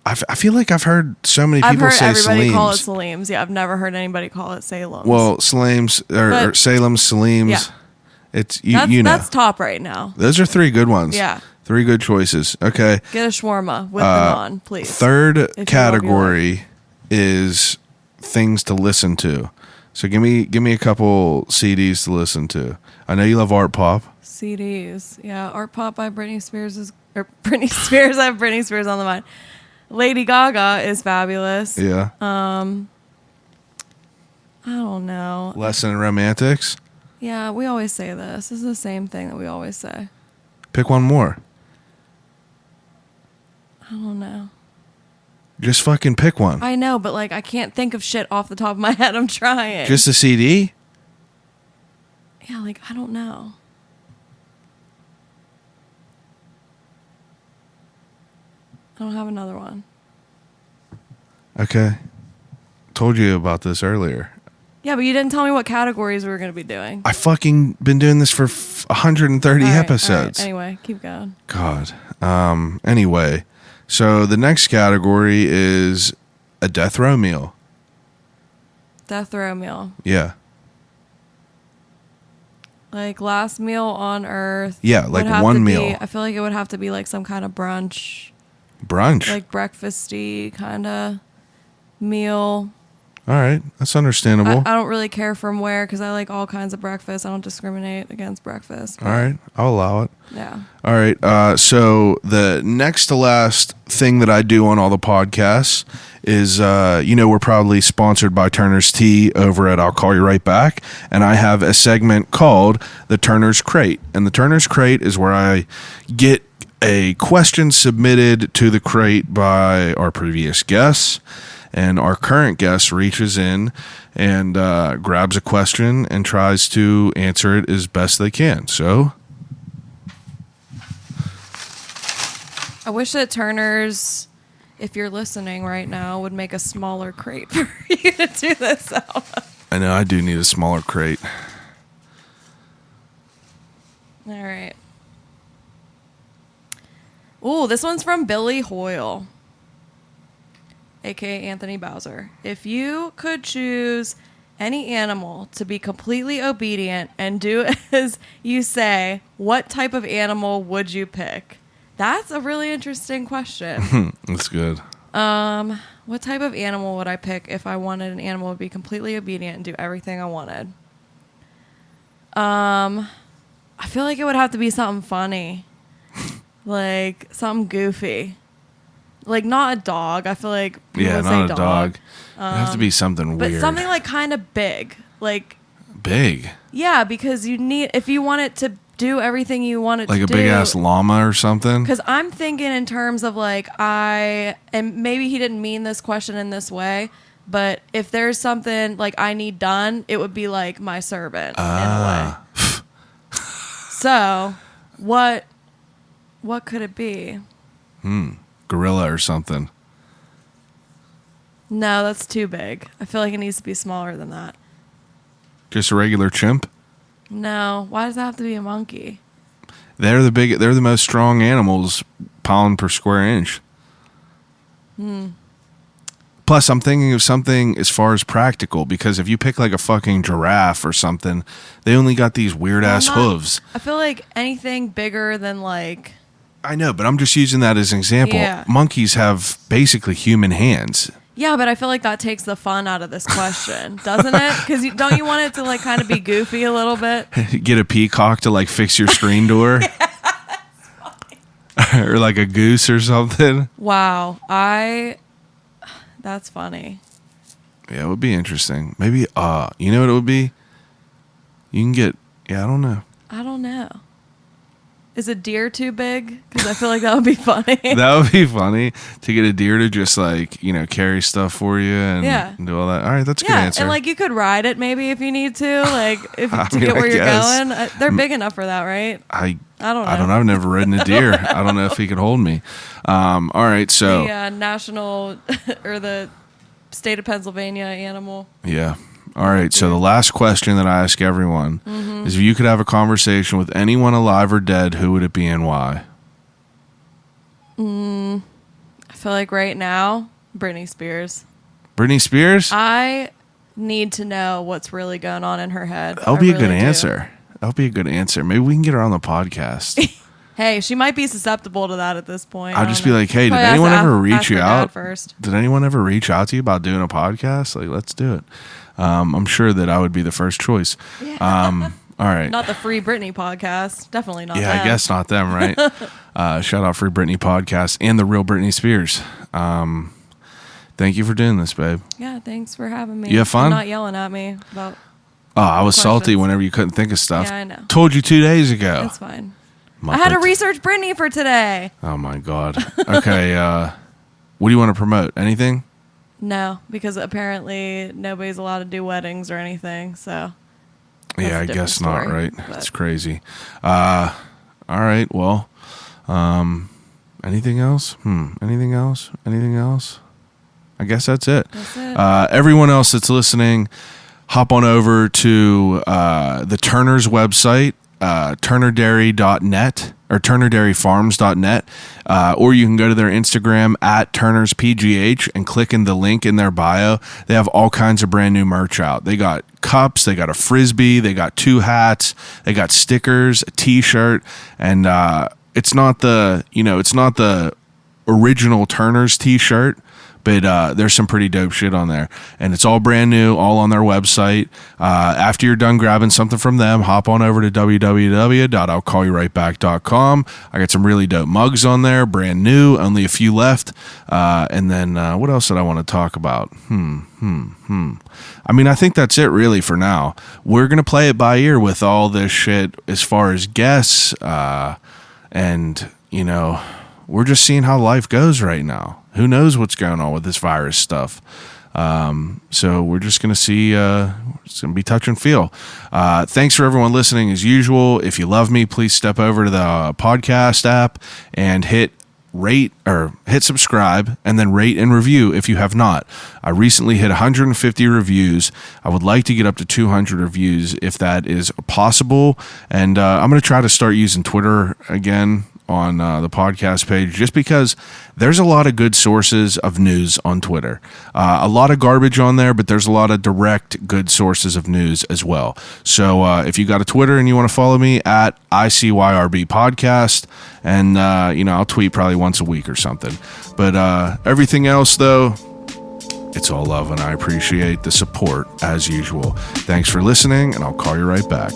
I feel like I've heard so many I've people heard say everybody Salim's. call it Salim's. Yeah, I've never heard anybody call it Salem's. Well, Salem's or But- Salem's, Salim's. Yeah. It's that's, you know. that's top right now. Those are 3 good ones. Yeah. 3 good choices. Okay. Get a shawarma with the naan, please. Third If you category is things to listen to. So give me a couple CDs to listen to. I know you love Art Pop. CDs. Yeah, Art Pop by Britney Spears Britney Spears. I have Britney Spears on the mind. Lady Gaga is fabulous. Yeah. I don't know. Lesson in Romantics. Yeah, we always say this. This is the same thing that we always say. Pick one more. I don't know. Just fucking pick one. I know, but like I can't think of shit off the top of my head. I'm trying. Just a CD? Yeah, like I don't know. I don't have another one. Okay. Told you about this earlier. Yeah, but you didn't tell me what categories we were going to be doing. I fucking been doing this for 130 All right, episodes. all right. Anyway, keep going. God. Anyway, so the next category is a death row meal. Death row meal. Yeah. Like last meal on Earth. Yeah, would like have one to be- meal. I feel like it would have to be like some kind of brunch, Brunch. like breakfasty kind of meal. All right. That's understandable. I don't really care from where because I like all kinds of breakfast. I don't discriminate against breakfast. All right. I'll allow it. Yeah. All right. So the next to last thing that I do on all the podcasts is, we're probably sponsored by Turner's Tea over at I'll Call You Right Back. And I have a segment called the Turner's Crate. And the Turner's Crate is where I get a question submitted to the crate by our previous guests. And our current guest reaches in and grabs a question and tries to answer it as best they can. So I wish that Turner's, if you're listening right now, would make a smaller crate for you to do this out. I know I do need a smaller crate. All right. Ooh, this one's from Billy Hoyle, aka Anthony Bowser. If you could choose any animal to be completely obedient and do as you say, what type of animal would you pick? That's a really interesting question. That's good. What type of animal would I pick if I wanted an animal to be completely obedient and do everything I wanted? I feel like it would have to be something funny, like something goofy. Like, not a dog. I feel like people Yeah, would not say a dog. It'd have to be something but weird. something like kind of big. Like, Big. yeah, because if you want it to do everything you want it Like to a do. big ass llama or something. Because I'm thinking in terms of like, and maybe he didn't mean this question in this way, but if there's something like I need done, it would be like my servant in a way. So, what could it be? Gorilla or something. No, that's too big. I feel like it needs to be smaller than that. Just a regular chimp. No, why does it have to be a monkey? They're the most strong animals, pound per square inch. Plus, I'm thinking of something as far as practical, because if you pick like a fucking giraffe or something, they only got these weird ass hooves. I feel like anything bigger than like. I know, but I'm just using that as an example. Yeah. Monkeys have basically human hands. Yeah, but I feel like that takes the fun out of this question, doesn't it? Because don't you want it to like kind of be goofy a little bit? Get a peacock to like fix your screen door. Or like a goose or something. Wow, that's funny. Yeah, it would be interesting. Maybe, you know what it would be? You can get, I don't know. I don't know. Is a deer too big? Because I feel like that would be funny. That would be funny to get a deer to just like, carry stuff for you and do all that. All right, that's a good answer. And like you could ride it maybe if you need to, like if I to mean, get where I you're guess. going. They're big enough for that, right? I don't know. I don't know. I've never ridden a deer. I don't know if he could hold me. All right, so. The national or the state of Pennsylvania animal. Yeah. All right, so the last question that I ask everyone is if you could have a conversation with anyone alive or dead, who would it be and why? I feel like right now, Britney Spears. Britney Spears? I need to know what's really going on in her head. That'll be a good answer. That'll be a good answer. Maybe we can get her on the podcast. Hey, she might be susceptible to that at this point. I'll just be like, hey, did Probably anyone have to ever ask reach her you dad out? first. Did anyone ever reach out to you about doing a podcast? Like, let's do it. I'm sure that I would be the first choice. All right. Not the Free Britney podcast. Definitely not Yeah, them. I guess not them, right? Shout out Free Britney podcast and the real Britney Spears. Thank you for doing this, babe. Yeah, thanks for having me. You have fun? And not yelling at me about. Oh, I was salty questions. whenever you couldn't think of stuff. Yeah, I know. Told you 2 days ago. That's fine. I had to Muppet. research Britney for today. Oh my God. Okay. What do you want to promote? Anything? No, because apparently nobody's allowed to do weddings or anything. So. Yeah, That's a I different guess not, story, right? but- It's crazy. All right. Well, anything else? Anything else? Anything else? I guess that's it. That's it. Everyone else that's listening, hop on over to the Turner's website, turnerdairy.net or turnerdairyfarms.net, or you can go to their Instagram at turnerspgh and click in the link in their bio. They have all kinds of brand new merch out. They got cups, they got a frisbee, they got 2 hats, they got stickers, a t-shirt, and it's not the original Turner's t-shirt, but there's some pretty dope shit on there. And it's all brand new, all on their website. After you're done grabbing something from them, hop on over to www.I'llCallYouRightBack.com. I got some really dope mugs on there, brand new, only a few left. And then what else did I want to talk about? I mean, I think that's it really for now. We're going to play it by ear with all this shit as far as guests. And, we're just seeing how life goes right now. Who knows what's going on with this virus stuff? So we're just going to see, it's going to be touch and feel. Thanks for everyone listening as usual. If you love me, please step over to the podcast app and hit subscribe and then rate and review if you have not. I recently hit 150 reviews. I would like to get up to 200 reviews if that is possible. And I'm going to try to start using Twitter again on the podcast page, just because there's a lot of good sources of news on Twitter. A lot of garbage on there, but there's a lot of direct good sources of news as well. So if you got a Twitter and you want to follow me at ICYRB podcast, and I'll tweet probably once a week or something. But everything else, though, it's all love, and I appreciate the support as usual. Thanks for listening, and I'll call you right back.